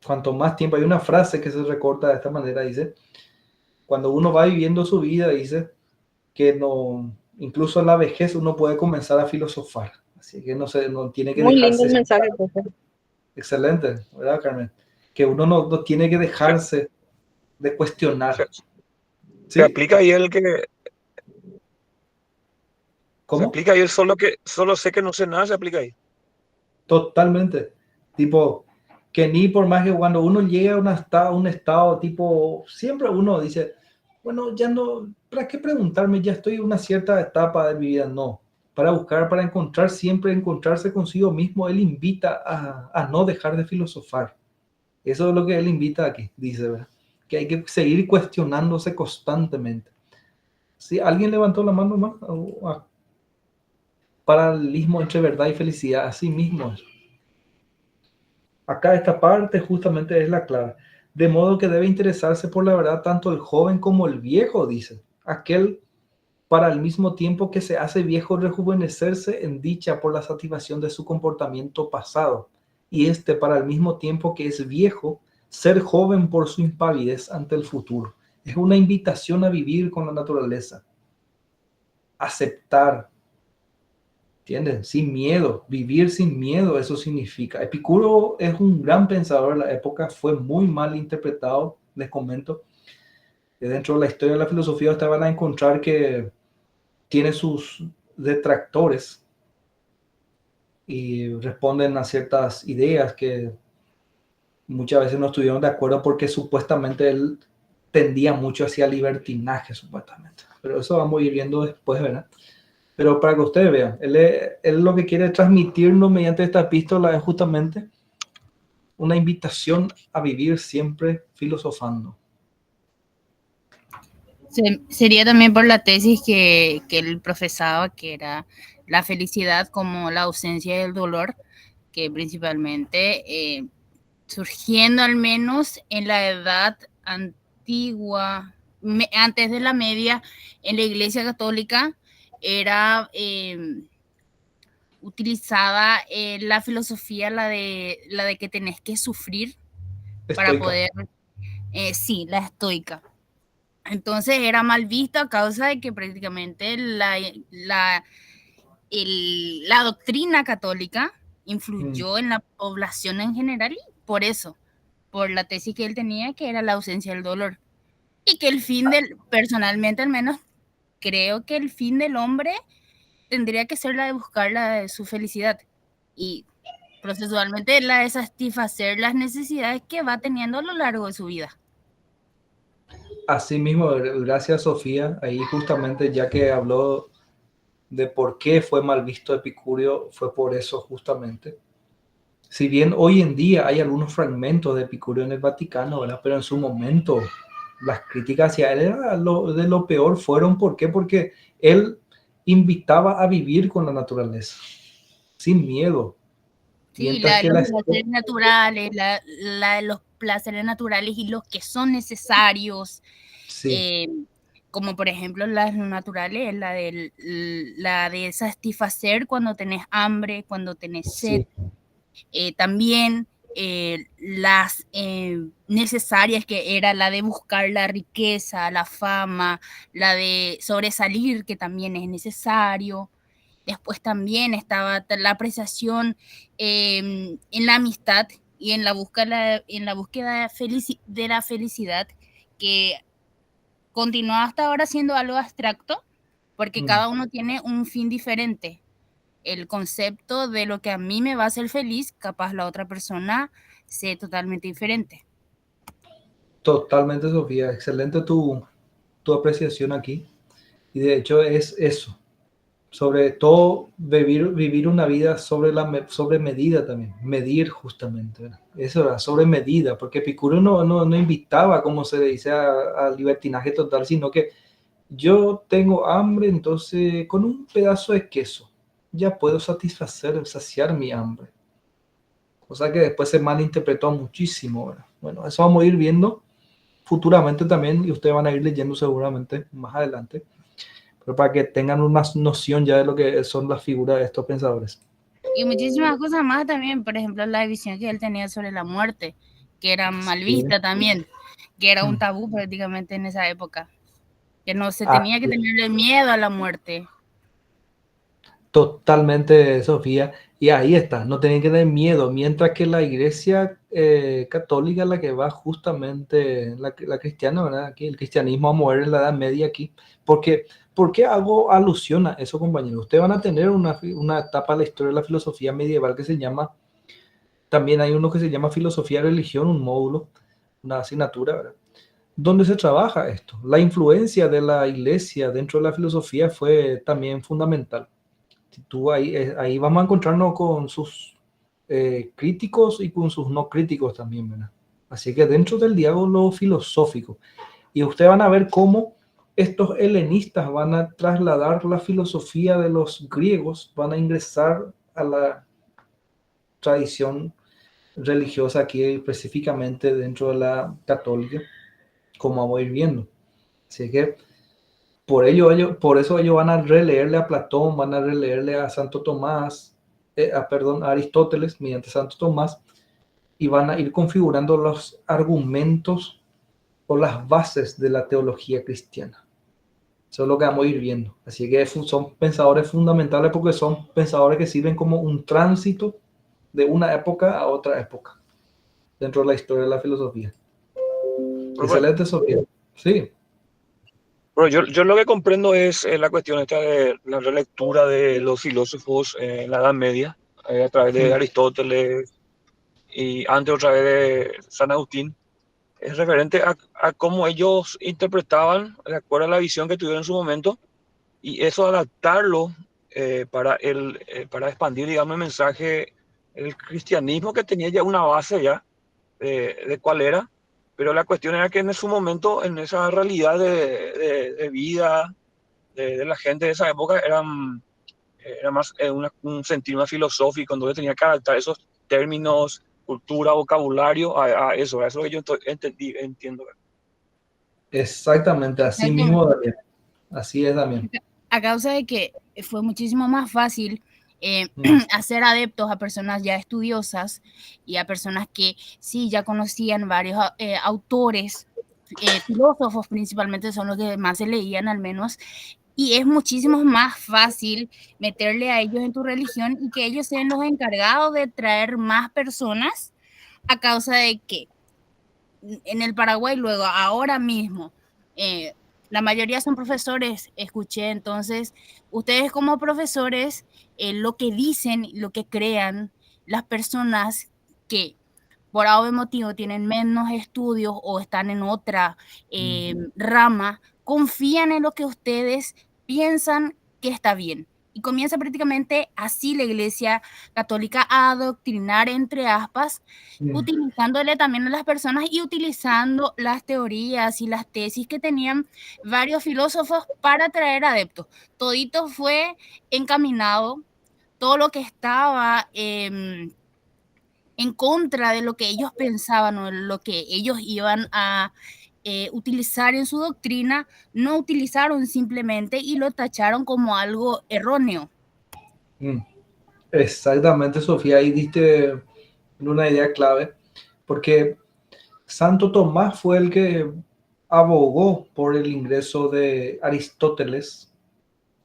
cuanto más tiempo, hay una frase que se recorta de esta manera, dice, cuando uno va viviendo su vida, dice, que no, incluso en la vejez uno puede comenzar a filosofar, así que no tiene que Muy lindo dejarse. el mensaje, profe. Excelente, ¿verdad, Carmen? Que uno no tiene que dejarse de cuestionar. Se ¿Sí? aplica ahí el que... ¿Cómo? Se aplica ahí el solo sé que no sé nada, se aplica ahí. Totalmente. Tipo, que ni por más que cuando uno llega a un estado tipo, siempre uno dice, bueno, ya no, ¿para qué preguntarme? Ya estoy en una cierta etapa de mi vida. No, para buscar, para encontrar, siempre encontrarse consigo mismo. Él invita a no dejar de filosofar. Eso es lo que él invita aquí, dice, ¿verdad? Que hay que seguir cuestionándose constantemente. ¿Sí? ¿Alguien levantó la mano más? Paralelismo entre verdad y felicidad, así mismo. Acá esta parte justamente es la clave. De modo que debe interesarse por la verdad tanto el joven como el viejo, dice. Aquel para al mismo tiempo que se hace viejo rejuvenecerse en dicha por la satisfacción de su comportamiento pasado. Y este para al mismo tiempo que es viejo, ser joven por su impavidez ante el futuro. Es una invitación a vivir con la naturaleza. Aceptar. ¿Entienden? Sin miedo, vivir sin miedo, eso significa. Epicuro es un gran pensador de la época, fue muy mal interpretado, les comento. Dentro de la historia de la filosofía ustedes van a encontrar que tiene sus detractores y responden a ciertas ideas que muchas veces no estuvieron de acuerdo porque supuestamente él tendía mucho hacia libertinaje, supuestamente. Pero eso vamos a ir viendo después, ¿verdad? Pero para que ustedes vean, él lo que quiere transmitirnos mediante esta epístola es justamente una invitación a vivir siempre filosofando. Sería también por la tesis que él profesaba, que era la felicidad como la ausencia del dolor, que principalmente, surgiendo al menos en la edad antigua, antes de la media, en la Iglesia Católica, era utilizada la filosofía, la de que tenés que sufrir para Estoica. poder, sí, la estoica. Entonces era mal vista a causa de que prácticamente la doctrina católica influyó en la población en general, y por eso, por la tesis que él tenía, que era la ausencia del dolor. Y que el fin personalmente al menos, creo que el fin del hombre tendría que ser la de buscar su felicidad. Y procesualmente la de satisfacer las necesidades que va teniendo a lo largo de su vida. Así mismo, gracias Sofía. Ahí justamente ya que habló de por qué fue mal visto Epicurio, fue por eso justamente. Si bien hoy en día hay algunos fragmentos de Epicurio en el Vaticano, ¿verdad? Pero en su momento las críticas hacia él de lo peor fueron, ¿por qué? Porque él invitaba a vivir con la naturaleza, sin miedo. Sí, los placeres naturales, la de los placeres naturales y los que son necesarios, sí. Como por ejemplo las naturales, la de satisfacer cuando tenés hambre, cuando tenés sed, sí. También las necesarias, que era la de buscar la riqueza, la fama, la de sobresalir, que también es necesario. Después también estaba la apreciación en la amistad y en la búsqueda de la felicidad, que continúa hasta ahora siendo algo abstracto, porque cada uno tiene un fin diferente. El concepto de lo que a mí me va a hacer feliz, capaz la otra persona sea totalmente diferente. Totalmente, Sofía. Excelente tu apreciación aquí. Y de hecho es eso. Sobre todo vivir una vida sobre medida también. Medir justamente, ¿verdad? Eso era sobre medida, porque Epicurio no invitaba, como se dice, a libertinaje total, sino que yo tengo hambre, entonces con un pedazo de queso ya puedo saciar mi hambre. Cosa que después se malinterpretó muchísimo, ¿verdad? Bueno, eso vamos a ir viendo futuramente también, y ustedes van a ir leyendo seguramente más adelante, pero para que tengan una noción ya de lo que son las figuras de estos pensadores. Y muchísimas cosas más también, por ejemplo, la visión que él tenía sobre la muerte, que era mal vista también, que era un tabú prácticamente en esa época, que no se tenía que tenerle miedo a la muerte. Totalmente, Sofía. Y ahí está, no tienen que tener miedo, mientras que la iglesia católica, la que va justamente, la cristiana, ¿verdad? Aquí el cristianismo a mover en la Edad Media aquí. ¿Por qué hago alusión a eso, compañeros? Ustedes van a tener una etapa de la historia de la filosofía medieval que se llama, también hay uno que se llama filosofía de religión, un módulo, una asignatura, ¿verdad? Donde se trabaja esto. La influencia de la iglesia dentro de la filosofía fue también fundamental. Tú ahí vamos a encontrarnos con sus críticos y con sus no críticos también, ¿verdad? Así que dentro del diálogo filosófico, y ustedes van a ver cómo estos helenistas van a trasladar la filosofía de los griegos, van a ingresar a la tradición religiosa aquí específicamente dentro de la católica, como vamos a ir viendo. Así que por eso ellos van a releerle a Platón, van a releerle a Santo Tomás, a Aristóteles mediante Santo Tomás, y van a ir configurando los argumentos o las bases de la teología cristiana. Eso es lo que vamos a ir viendo. Así que son pensadores fundamentales porque son pensadores que sirven como un tránsito de una época a otra época dentro de la historia de la filosofía. Excelente, Sofía. Sí. Pero yo lo que comprendo es la cuestión esta de la relectura de los filósofos en la Edad Media, a través de Aristóteles y antes otra vez de San Agustín. Es referente a cómo ellos interpretaban de acuerdo a la visión que tuvieron en su momento, y eso adaptarlo para expandir, digamos, el mensaje, el cristianismo, que tenía ya una base ya de cuál era, pero la cuestión era que en su momento, en esa realidad de vida de la gente de esa época, era más un sentido más filosófico, donde tenía que adaptar esos términos, cultura, vocabulario a eso es lo que yo entiendo. Exactamente, así mismo, Daniel. Así es, Damián. A causa de que fue muchísimo más fácil hacer adeptos a personas ya estudiosas y a personas que sí ya conocían varios autores, filósofos principalmente son los que más se leían al menos, y es muchísimo más fácil meterle a ellos en tu religión y que ellos sean los encargados de traer más personas, a causa de que en el Paraguay luego, ahora mismo, la mayoría son profesores, escuché. Entonces, ustedes como profesores, lo que dicen, lo que crean las personas que por algún motivo tienen menos estudios o están en otra rama, confían en lo que ustedes piensan que está bien. Y comienza prácticamente así la Iglesia Católica a adoctrinar, entre aspas, utilizándole también a las personas y utilizando las teorías y las tesis que tenían varios filósofos para atraer adeptos. Todito fue encaminado, todo lo que estaba en contra de lo que ellos pensaban o lo que ellos iban a utilizar en su doctrina, no utilizaron simplemente y lo tacharon como algo erróneo. Exactamente, Sofía, ahí diste una idea clave, porque Santo Tomás fue el que abogó por el ingreso de Aristóteles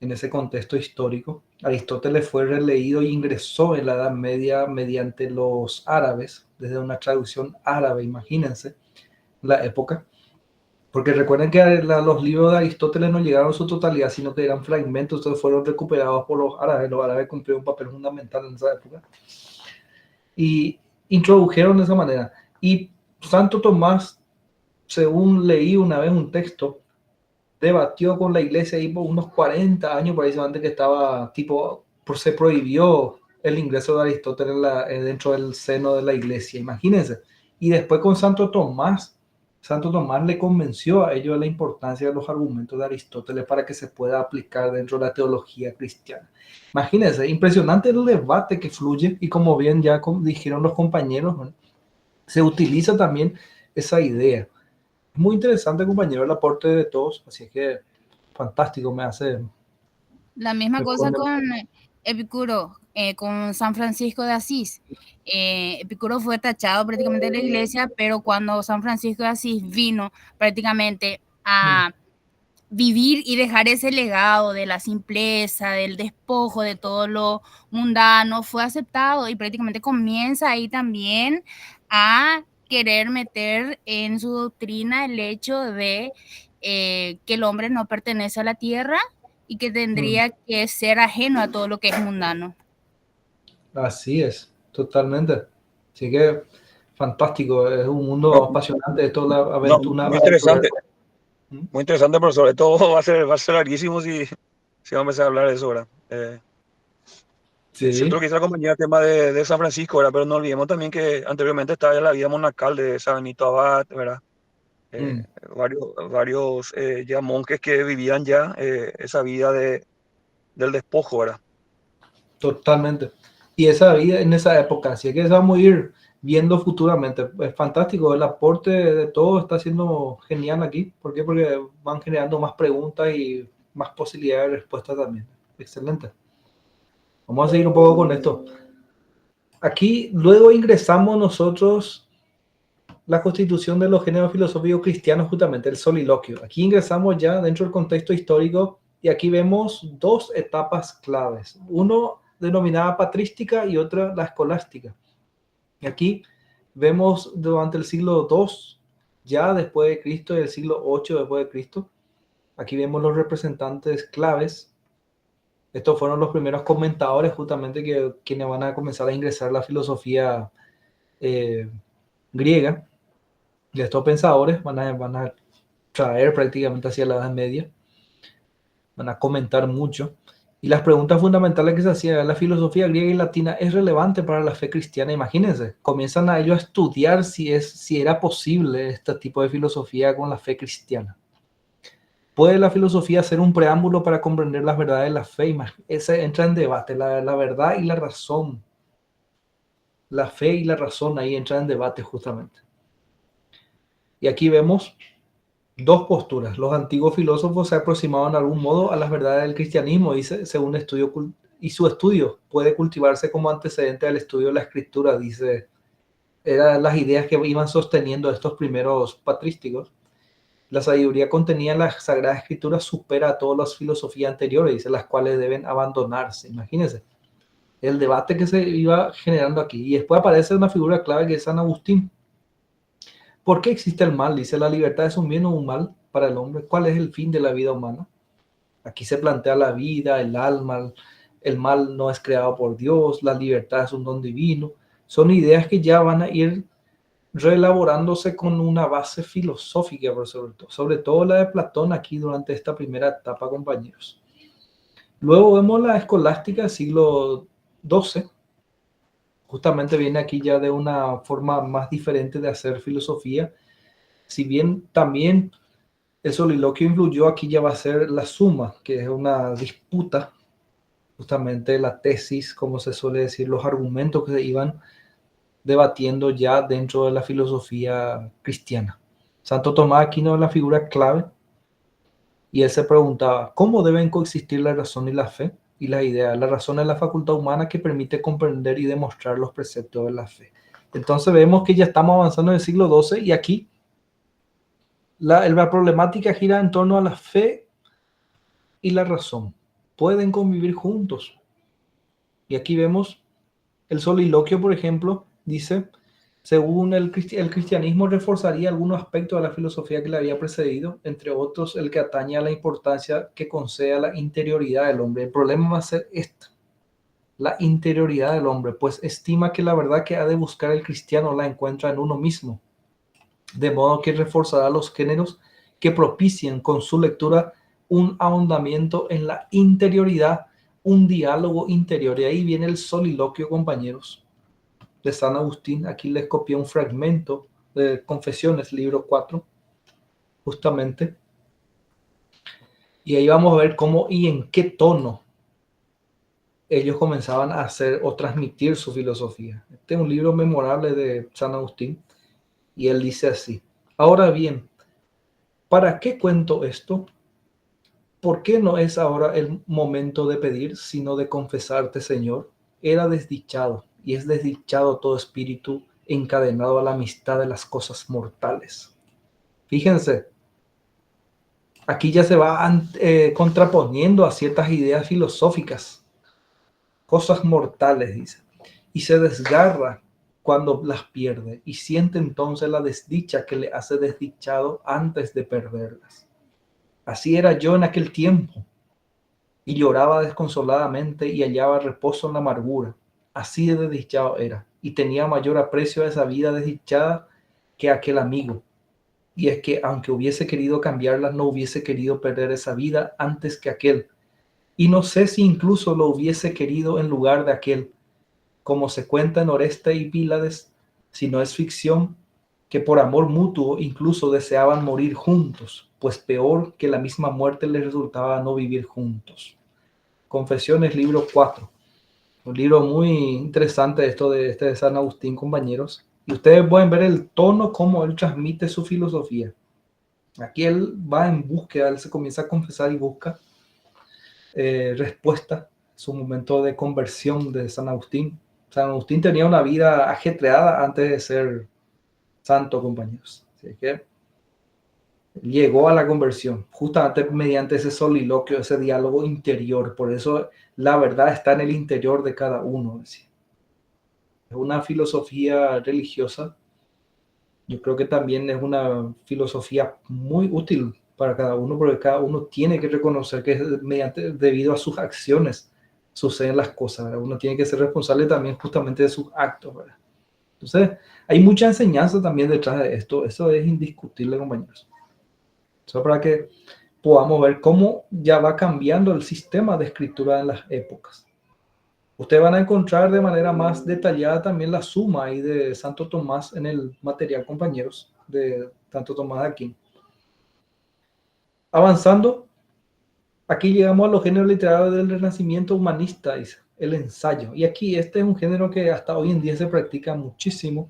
en ese contexto histórico. Aristóteles fue releído e ingresó en la Edad Media mediante los árabes, desde una traducción árabe, imagínense la época. Porque recuerden que los libros de Aristóteles no llegaron a su totalidad, sino que eran fragmentos, entonces fueron recuperados por los árabes. Los árabes cumplieron un papel fundamental en esa época. Y introdujeron de esa manera. Y Santo Tomás, según leí una vez un texto, debatió con la iglesia ahí por unos 40 años, por ahí antes que estaba, se prohibió el ingreso de Aristóteles dentro del seno de la iglesia, imagínense. Y después con Santo Tomás le convenció a ellos de la importancia de los argumentos de Aristóteles para que se pueda aplicar dentro de la teología cristiana. Imagínense, impresionante el debate que fluye, y como bien ya dijeron los compañeros, ¿no?, se utiliza también esa idea. Muy interesante, compañero, el aporte de todos, así que fantástico, me hace... La misma cosa con Epicuro, con San Francisco de Asís. Epicuro fue tachado prácticamente de la iglesia, pero cuando San Francisco de Asís vino prácticamente a vivir y dejar ese legado de la simpleza, del despojo, de todo lo mundano, fue aceptado y prácticamente comienza ahí también a querer meter en su doctrina el hecho de que el hombre no pertenece a la tierra y que tendría que ser ajeno a todo lo que es mundano. Así es, totalmente. Así que fantástico, es un mundo apasionante, esto la aventura. Muy interesante. Muy interesante, pero sobre todo va a ser larguísimo si vamos a empezar a hablar de eso, ¿verdad? Sí. Siento que hice la compañía el tema de San Francisco, ¿verdad? Pero no olvidemos también que anteriormente estaba ya la vida monacal de San Benito Abad, ¿verdad? Varios ya monjes que vivían ya esa vida del despojo, ¿verdad? Totalmente. Y esa vida en esa época, así que eso vamos a ir viendo futuramente. Es fantástico, el aporte de todo está siendo genial aquí. ¿Por qué? Porque van generando más preguntas y más posibilidades de respuesta también. Excelente. Vamos a seguir un poco con esto. Aquí luego ingresamos nosotros la constitución de los géneros filosóficos cristianos, justamente el soliloquio. Aquí ingresamos ya dentro del contexto histórico y aquí vemos dos etapas claves. Uno denominada patrística y otra la escolástica. Y aquí vemos durante el siglo II ya después de Cristo y el siglo VIII después de Cristo. Aquí vemos los representantes claves. Estos fueron los primeros comentadores justamente quienes van a comenzar a ingresar la filosofía griega. Y estos pensadores van a traer prácticamente hacia la Edad Media. Van a comentar mucho. Y las preguntas fundamentales que se hacían, la filosofía griega y latina es relevante para la fe cristiana. Imagínense, comienzan a ellos a estudiar si era posible este tipo de filosofía con la fe cristiana. ¿Puede la filosofía ser un preámbulo para comprender las verdades de la fe? Ese entra en debate, la verdad y la razón. La fe y la razón ahí entran en debate justamente. Y aquí vemos dos posturas. Los antiguos filósofos se aproximaban de algún modo a las verdades del cristianismo, dice, según estudio, y su estudio puede cultivarse como antecedente al estudio de la escritura, dice. Eran las ideas que iban sosteniendo estos primeros patrísticos. La sabiduría contenida en la Sagrada Escritura supera a todas las filosofías anteriores, dice, las cuales deben abandonarse. Imagínense el debate que se iba generando aquí. Y después aparece una figura clave que es San Agustín. ¿Por qué existe el mal? Dice, ¿la libertad es un bien o un mal para el hombre? ¿Cuál es el fin de la vida humana? Aquí se plantea la vida, el alma, el mal no es creado por Dios, la libertad es un don divino. Son ideas que ya van a ir reelaborándose con una base filosófica, sobre todo la de Platón aquí durante esta primera etapa, compañeros. Luego vemos la escolástica del siglo XII. Justamente viene aquí ya de una forma más diferente de hacer filosofía. Si bien también el soliloquio influyó, aquí ya va a ser la suma, que es una disputa, justamente la tesis, como se suele decir, los argumentos que se iban debatiendo ya dentro de la filosofía cristiana. Santo Tomás de Aquino es la figura clave y él se preguntaba, ¿cómo deben coexistir la razón y la fe y la idea? La razón es la facultad humana que permite comprender y demostrar los preceptos de la fe. Entonces vemos que ya estamos avanzando en el siglo XII y aquí la problemática gira en torno a la fe y la razón. Pueden convivir juntos. Y aquí vemos el soliloquio, por ejemplo, dice, según el cristianismo reforzaría algunos aspectos de la filosofía que le había precedido, entre otros el que atañe a la importancia que concede a la interioridad del hombre. El problema va a ser esto, la interioridad del hombre, pues estima que la verdad que ha de buscar el cristiano la encuentra en uno mismo, de modo que reforzará los géneros que propicien con su lectura un ahondamiento en la interioridad, un diálogo interior. Y ahí viene el soliloquio, compañeros, de San Agustín. Aquí les copié un fragmento de Confesiones, libro 4, justamente. Y ahí vamos a ver cómo y en qué tono ellos comenzaban a hacer o transmitir su filosofía. Este es un libro memorable de San Agustín. Y él dice así: ahora bien, ¿para qué cuento esto? ¿Por qué no es ahora el momento de pedir, sino de confesarte, Señor? Era desdichado, y es desdichado todo espíritu encadenado a la amistad de las cosas mortales. Fíjense, aquí ya se va contraponiendo a ciertas ideas filosóficas. Cosas mortales, dice. Y se desgarra cuando las pierde, y siente entonces la desdicha que le hace desdichado antes de perderlas. Así era yo en aquel tiempo, y lloraba desconsoladamente y hallaba reposo en la amargura. Así de desdichado era, y tenía mayor aprecio a esa vida desdichada que a aquel amigo. Y es que aunque hubiese querido cambiarla, no hubiese querido perder esa vida antes que aquel. Y no sé si incluso lo hubiese querido en lugar de aquel, como se cuenta en Oreste y Pílades, si no es ficción, que por amor mutuo incluso deseaban morir juntos, pues peor que la misma muerte les resultaba no vivir juntos. Confesiones, libro 4. Un libro muy interesante esto de San Agustín, compañeros. Y ustedes pueden ver el tono, cómo él transmite su filosofía. Aquí él va en búsqueda, él se comienza a confesar y busca respuesta. Su momento de conversión de San Agustín. San Agustín tenía una vida ajetreada antes de ser santo, compañeros. Así que llegó a la conversión justamente mediante ese soliloquio, ese diálogo interior. Por eso la verdad está en el interior de cada uno. Es una filosofía religiosa. Yo creo que también es una filosofía muy útil para cada uno, porque cada uno tiene que reconocer que debido a sus acciones suceden las cosas, ¿verdad? Uno tiene que ser responsable también justamente de sus actos, ¿verdad? Entonces, hay mucha enseñanza también detrás de esto. Eso es indiscutible, compañeros. Eso para que podamos ver cómo ya va cambiando el sistema de escritura en las épocas. Ustedes van a encontrar de manera más detallada también la suma ahí de Santo Tomás en el material, compañeros, de Santo Tomás de Aquino. Avanzando, aquí llegamos a los géneros literarios del Renacimiento humanista, dice, el ensayo. Y aquí este es un género que hasta hoy en día se practica muchísimo.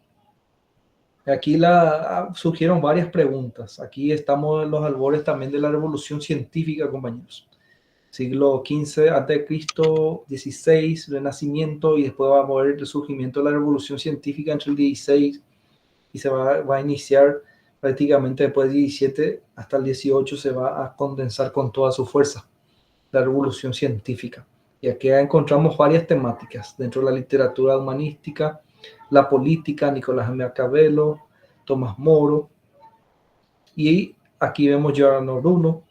Aquí surgieron varias preguntas. Aquí estamos en los albores también de la revolución científica, compañeros. Siglo XV a.C., XVI, Renacimiento, y después vamos a ver el surgimiento de la revolución científica entre el XVI y se va a iniciar prácticamente después del 17 hasta el 18 se va a condensar con toda su fuerza la revolución científica. Y aquí encontramos varias temáticas dentro de la literatura humanística, la política, Nicolás Maquiavelo, Tomás Moro, y aquí vemos Giordano Bruno,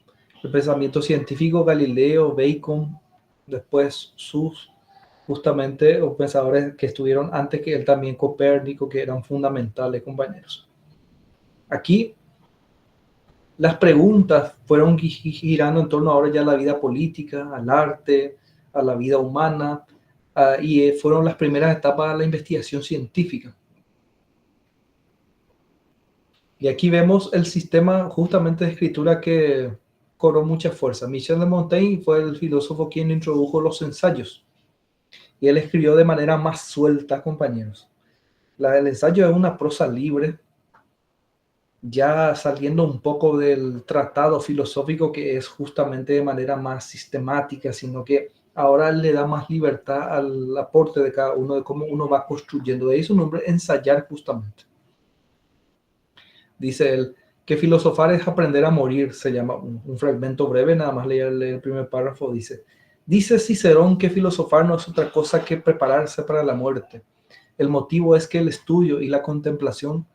el pensamiento científico, Galileo, Bacon, después sus justamente los pensadores que estuvieron antes que él también, Copérnico, que eran fundamentales, compañeros. Aquí las preguntas fueron girando en torno ahora ya a la vida política, al arte, a la vida humana, y fueron las primeras etapas de la investigación científica. Y aquí vemos el sistema justamente de escritura que cobró mucha fuerza. Michel de Montaigne fue el filósofo quien introdujo los ensayos. Y él escribió de manera más suelta, compañeros. El ensayo es una prosa libre, ya saliendo un poco del tratado filosófico que es justamente de manera más sistemática, sino que ahora le da más libertad al aporte de cada uno, de cómo uno va construyendo. De ahí su nombre, ensayar justamente. Dice él, que filosofar es aprender a morir, se llama un fragmento breve, nada más leer el primer párrafo, dice Cicerón que filosofar no es otra cosa que prepararse para la muerte. El motivo es que el estudio y la contemplación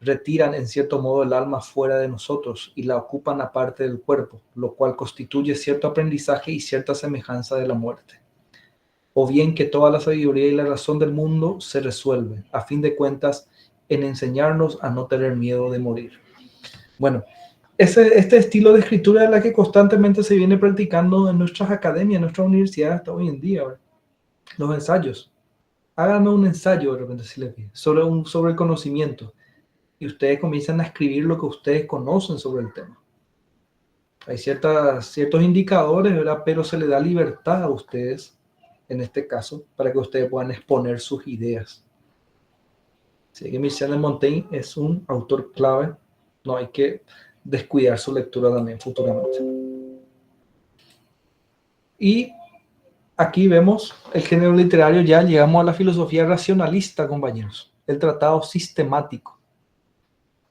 retiran en cierto modo el alma fuera de nosotros y la ocupan aparte del cuerpo, lo cual constituye cierto aprendizaje y cierta semejanza de la muerte. O bien que toda la sabiduría y la razón del mundo se resuelve, a fin de cuentas, en enseñarnos a no tener miedo de morir. Bueno, este estilo de escritura es la que constantemente se viene practicando en nuestras academias, en nuestras universidades hasta hoy en día. ¿Verdad? Los ensayos. Háganme un ensayo, de repente, si les pide, sobre el conocimiento. Y ustedes comienzan a escribir lo que ustedes conocen sobre el tema. Hay ciertos indicadores, ¿verdad? Pero se le da libertad a ustedes, en este caso, para que ustedes puedan exponer sus ideas. Así que Michel de Montaigne es un autor clave. No hay que descuidar su lectura también futuramente. Y aquí vemos el género literario, ya llegamos a la filosofía racionalista, compañeros. El tratado sistemático.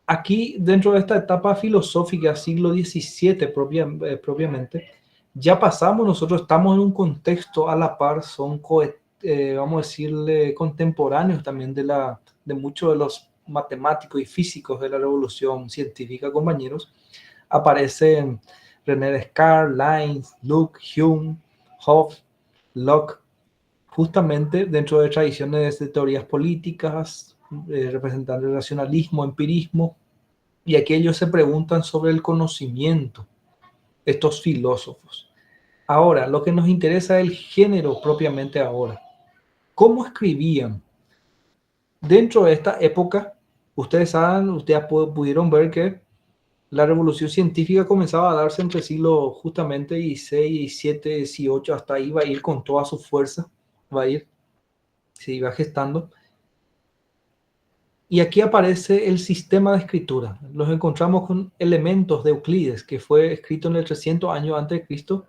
Aquí, dentro de esta etapa filosófica, siglo XVII propiamente, ya pasamos, nosotros estamos en un contexto a la par, son, vamos a decirle, contemporáneos también de muchos de los matemáticos y físicos de la revolución científica, compañeros. Aparecen René Descartes, Leibniz, Locke, Hume, Hobbes, Locke, justamente dentro de tradiciones de teorías políticas, representando el racionalismo, empirismo, y aquí ellos se preguntan sobre el conocimiento, estos filósofos. Ahora, lo que nos interesa es el género propiamente ahora. ¿Cómo escribían? Dentro de esta época, ustedes pudieron ver que la revolución científica comenzaba a darse entre siglo justamente XVI, XVII, XVIII, hasta ahí va a ir con toda su fuerza, se iba gestando. Y aquí aparece el sistema de escritura. Los encontramos con elementos de Euclides, que fue escrito en el 300 años antes de Cristo,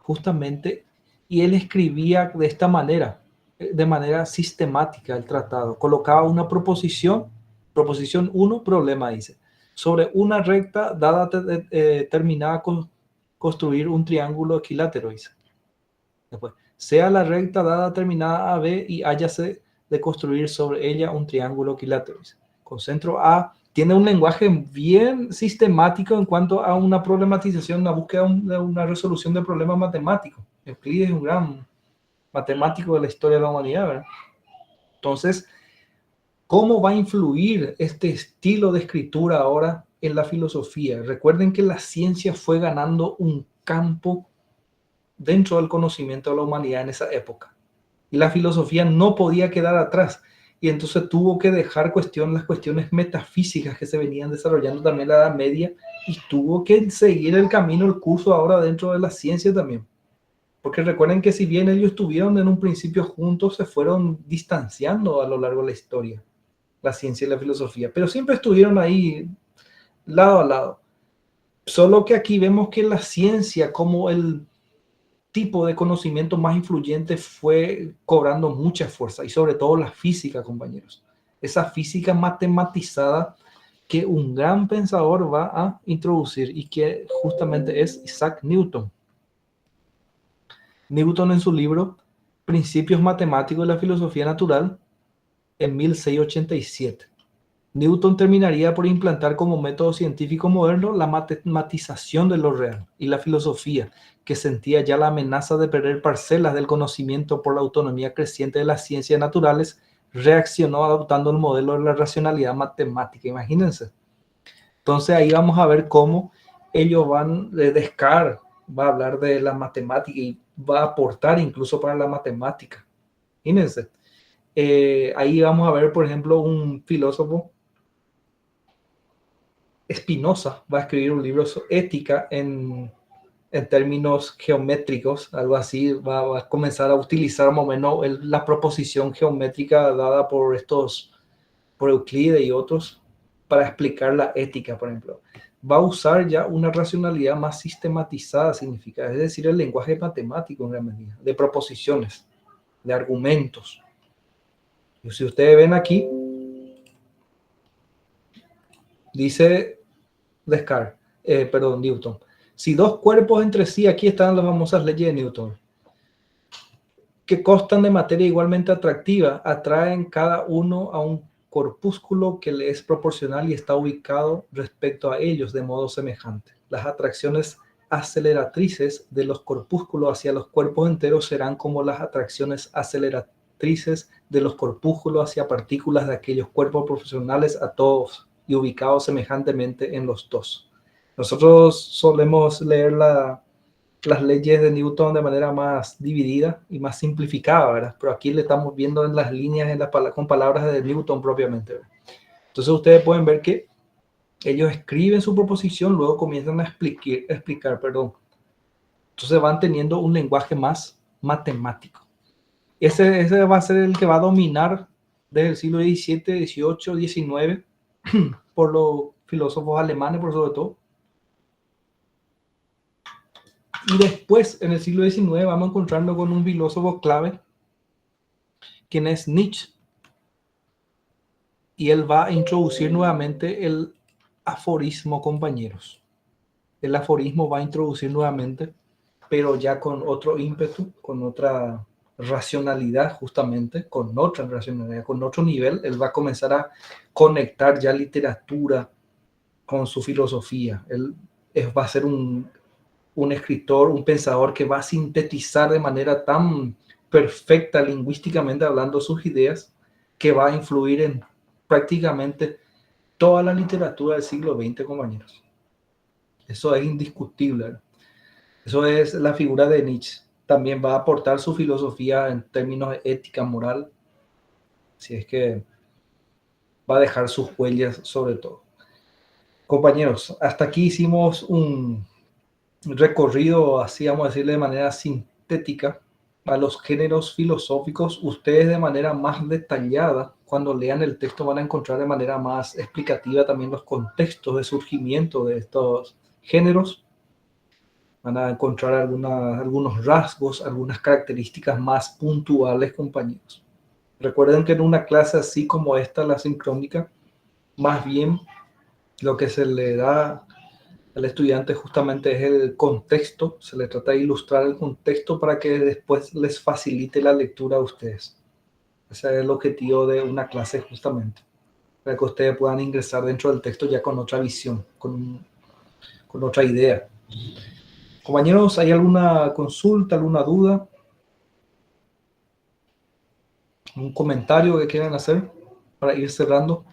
justamente, y él escribía de esta manera, de manera sistemática el tratado. Colocaba una proposición 1, problema, dice. Sobre una recta dada terminada con construir un triángulo equilátero, dice. Después, sea la recta dada terminada AB y háyase de construir sobre ella un triángulo equilátero. Con centro A, tiene un lenguaje bien sistemático en cuanto a una problematización, una búsqueda de una resolución de problemas matemáticos. Euclides es un gran matemático de la historia de la humanidad, ¿verdad? Entonces, ¿cómo va a influir este estilo de escritura ahora en la filosofía? Recuerden que la ciencia fue ganando un campo dentro del conocimiento de la humanidad en esa época. Y la filosofía no podía quedar atrás. Y entonces tuvo que dejar las cuestiones metafísicas que se venían desarrollando también en la Edad Media y tuvo que seguir el camino, el curso ahora dentro de la ciencia también. Porque recuerden que si bien ellos estuvieron en un principio juntos, se fueron distanciando a lo largo de la historia, la ciencia y la filosofía. Pero siempre estuvieron ahí lado a lado. Solo que aquí vemos que la ciencia como el tipo de conocimiento más influyente fue cobrando mucha fuerza y sobre todo la física, compañeros. Esa física matematizada que un gran pensador va a introducir y que justamente es Isaac Newton. Newton en su libro Principios Matemáticos de la Filosofía Natural en 1687. Newton terminaría por implantar como método científico moderno la matematización de lo real y la filosofía, que sentía ya la amenaza de perder parcelas del conocimiento por la autonomía creciente de las ciencias naturales, reaccionó adoptando el modelo de la racionalidad matemática. Imagínense. Entonces ahí vamos a ver cómo ellos van, Descartes va a hablar de la matemática y va a aportar incluso para la matemática. Imagínense. Ahí vamos a ver, por ejemplo, un filósofo, Spinoza, va a escribir un libro sobre ética en términos geométricos, algo así, va a comenzar a utilizar más o menos la proposición geométrica dada por Euclides y otros para explicar la ética, por ejemplo. Va a usar ya una racionalidad más sistematizada, significa, es decir, el lenguaje matemático en gran medida, de proposiciones, de argumentos. Y si ustedes ven aquí, dice Newton. Si dos cuerpos entre sí, aquí están las famosas leyes de Newton, que constan de materia igualmente atractiva, atraen cada uno a un corpúsculo que le es proporcional y está ubicado respecto a ellos de modo semejante. Las atracciones aceleratrices de los corpúsculos hacia los cuerpos enteros serán como las atracciones aceleratrices de los corpúsculos hacia partículas de aquellos cuerpos proporcionales a todos y ubicados semejantemente en los dos. Nosotros solemos leer las leyes de Newton de manera más dividida y más simplificada, ¿verdad? Pero aquí le estamos viendo en las líneas, con palabras de Newton propiamente, ¿verdad? Entonces ustedes pueden ver que ellos escriben su proposición, luego comienzan a explicar. Entonces van teniendo un lenguaje más matemático. Ese va a ser el que va a dominar desde el siglo XVII, XVIII, XIX, por los filósofos alemanes, por sobre todo. Y después, en el siglo XIX, vamos encontrando con un filósofo clave, quien es Nietzsche. Y él va a introducir nuevamente el aforismo, compañeros. El aforismo va a introducir nuevamente, pero ya con otro ímpetu, con otra racionalidad, justamente, con otra racionalidad, con otro nivel. Él va a comenzar a conectar ya literatura con su filosofía. Él va a ser un escritor, un pensador que va a sintetizar de manera tan perfecta lingüísticamente hablando sus ideas, que va a influir en prácticamente toda la literatura del siglo XX, compañeros. Eso es indiscutible, ¿verdad? Eso es la figura de Nietzsche. También va a aportar su filosofía en términos de ética, moral, si es que va a dejar sus huellas sobre todo. Compañeros, hasta aquí hicimos un recorrido, así vamos a decirle de manera sintética, a los géneros filosóficos. Ustedes de manera más detallada, cuando lean el texto, van a encontrar de manera más explicativa también los contextos de surgimiento de estos géneros. Van a encontrar algunos rasgos, algunas características más puntuales, compañeros. Recuerden que en una clase así como esta, la sincrónica, más bien lo que se le da al estudiante justamente es el contexto, se le trata de ilustrar el contexto para que después les facilite la lectura a ustedes. Ese es el objetivo de una clase justamente, para que ustedes puedan ingresar dentro del texto ya con otra visión, con otra idea. Compañeros, ¿hay alguna consulta, alguna duda? ¿Un comentario que quieran hacer para ir cerrando?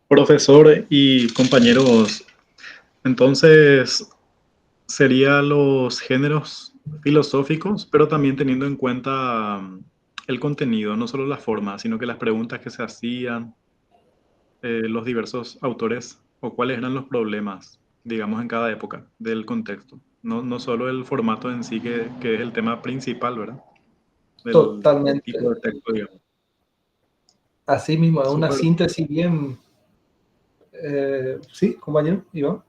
Profesor y compañeros, entonces serían los géneros filosóficos, pero también teniendo en cuenta el contenido, no solo la forma, sino que las preguntas que se hacían, los diversos autores o cuáles eran los problemas, digamos, en cada época del contexto. No solo el formato en sí, que es el tema principal, ¿verdad? Del Totalmente. tipo de texto, digamos. Así mismo, es una Súper. síntesis bien... sí, compañero, Iván.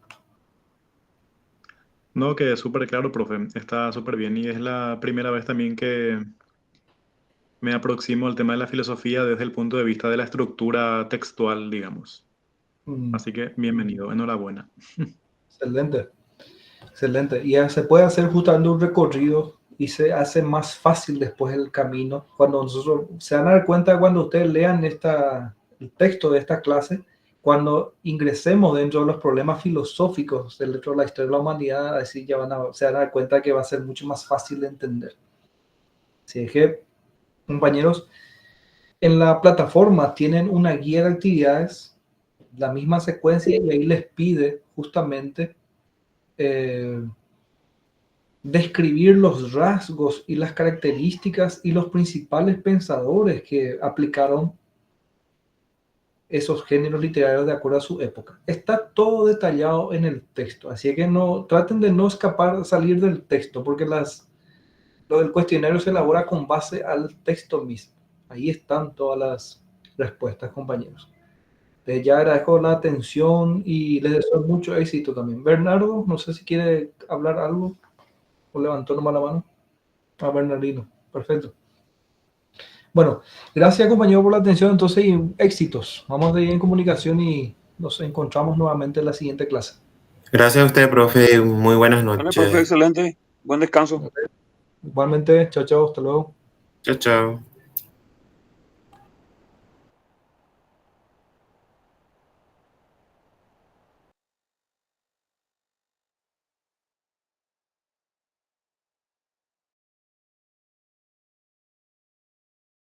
No, que súper claro, profe. Está súper bien. Y es la primera vez también que me aproximo al tema de la filosofía desde el punto de vista de la estructura textual, digamos. Así que bienvenido, enhorabuena. Excelente, excelente. Y ya se puede hacer justamente un recorrido y se hace más fácil después el camino. Cuando nosotros se van a dar cuenta cuando ustedes lean el texto de esta clase, cuando ingresemos dentro de los problemas filosóficos dentro de la historia de la humanidad, así ya se van a dar cuenta que va a ser mucho más fácil de entender. Así que, compañeros, en la plataforma tienen una guía de actividades, la misma secuencia, y ahí les pide justamente describir los rasgos y las características y los principales pensadores que aplicaron esos géneros literarios de acuerdo a su época. Está todo detallado en el texto, así que traten de no salir del texto, porque lo del cuestionario se elabora con base al texto mismo. Ahí están todas las respuestas, compañeros. Les ya agradezco la atención y les deseo mucho éxito también. Bernardo, no sé si quiere hablar algo o levantó nomás la mano. Bernardino, perfecto. Bueno, gracias compañero por la atención, entonces, y éxitos. Vamos a ir en comunicación y nos encontramos nuevamente en la siguiente clase. Gracias a usted, profe. Muy buenas Vale, noches. profe, excelente. Buen descanso. Igualmente, chao, chao, hasta luego. Chao, chao.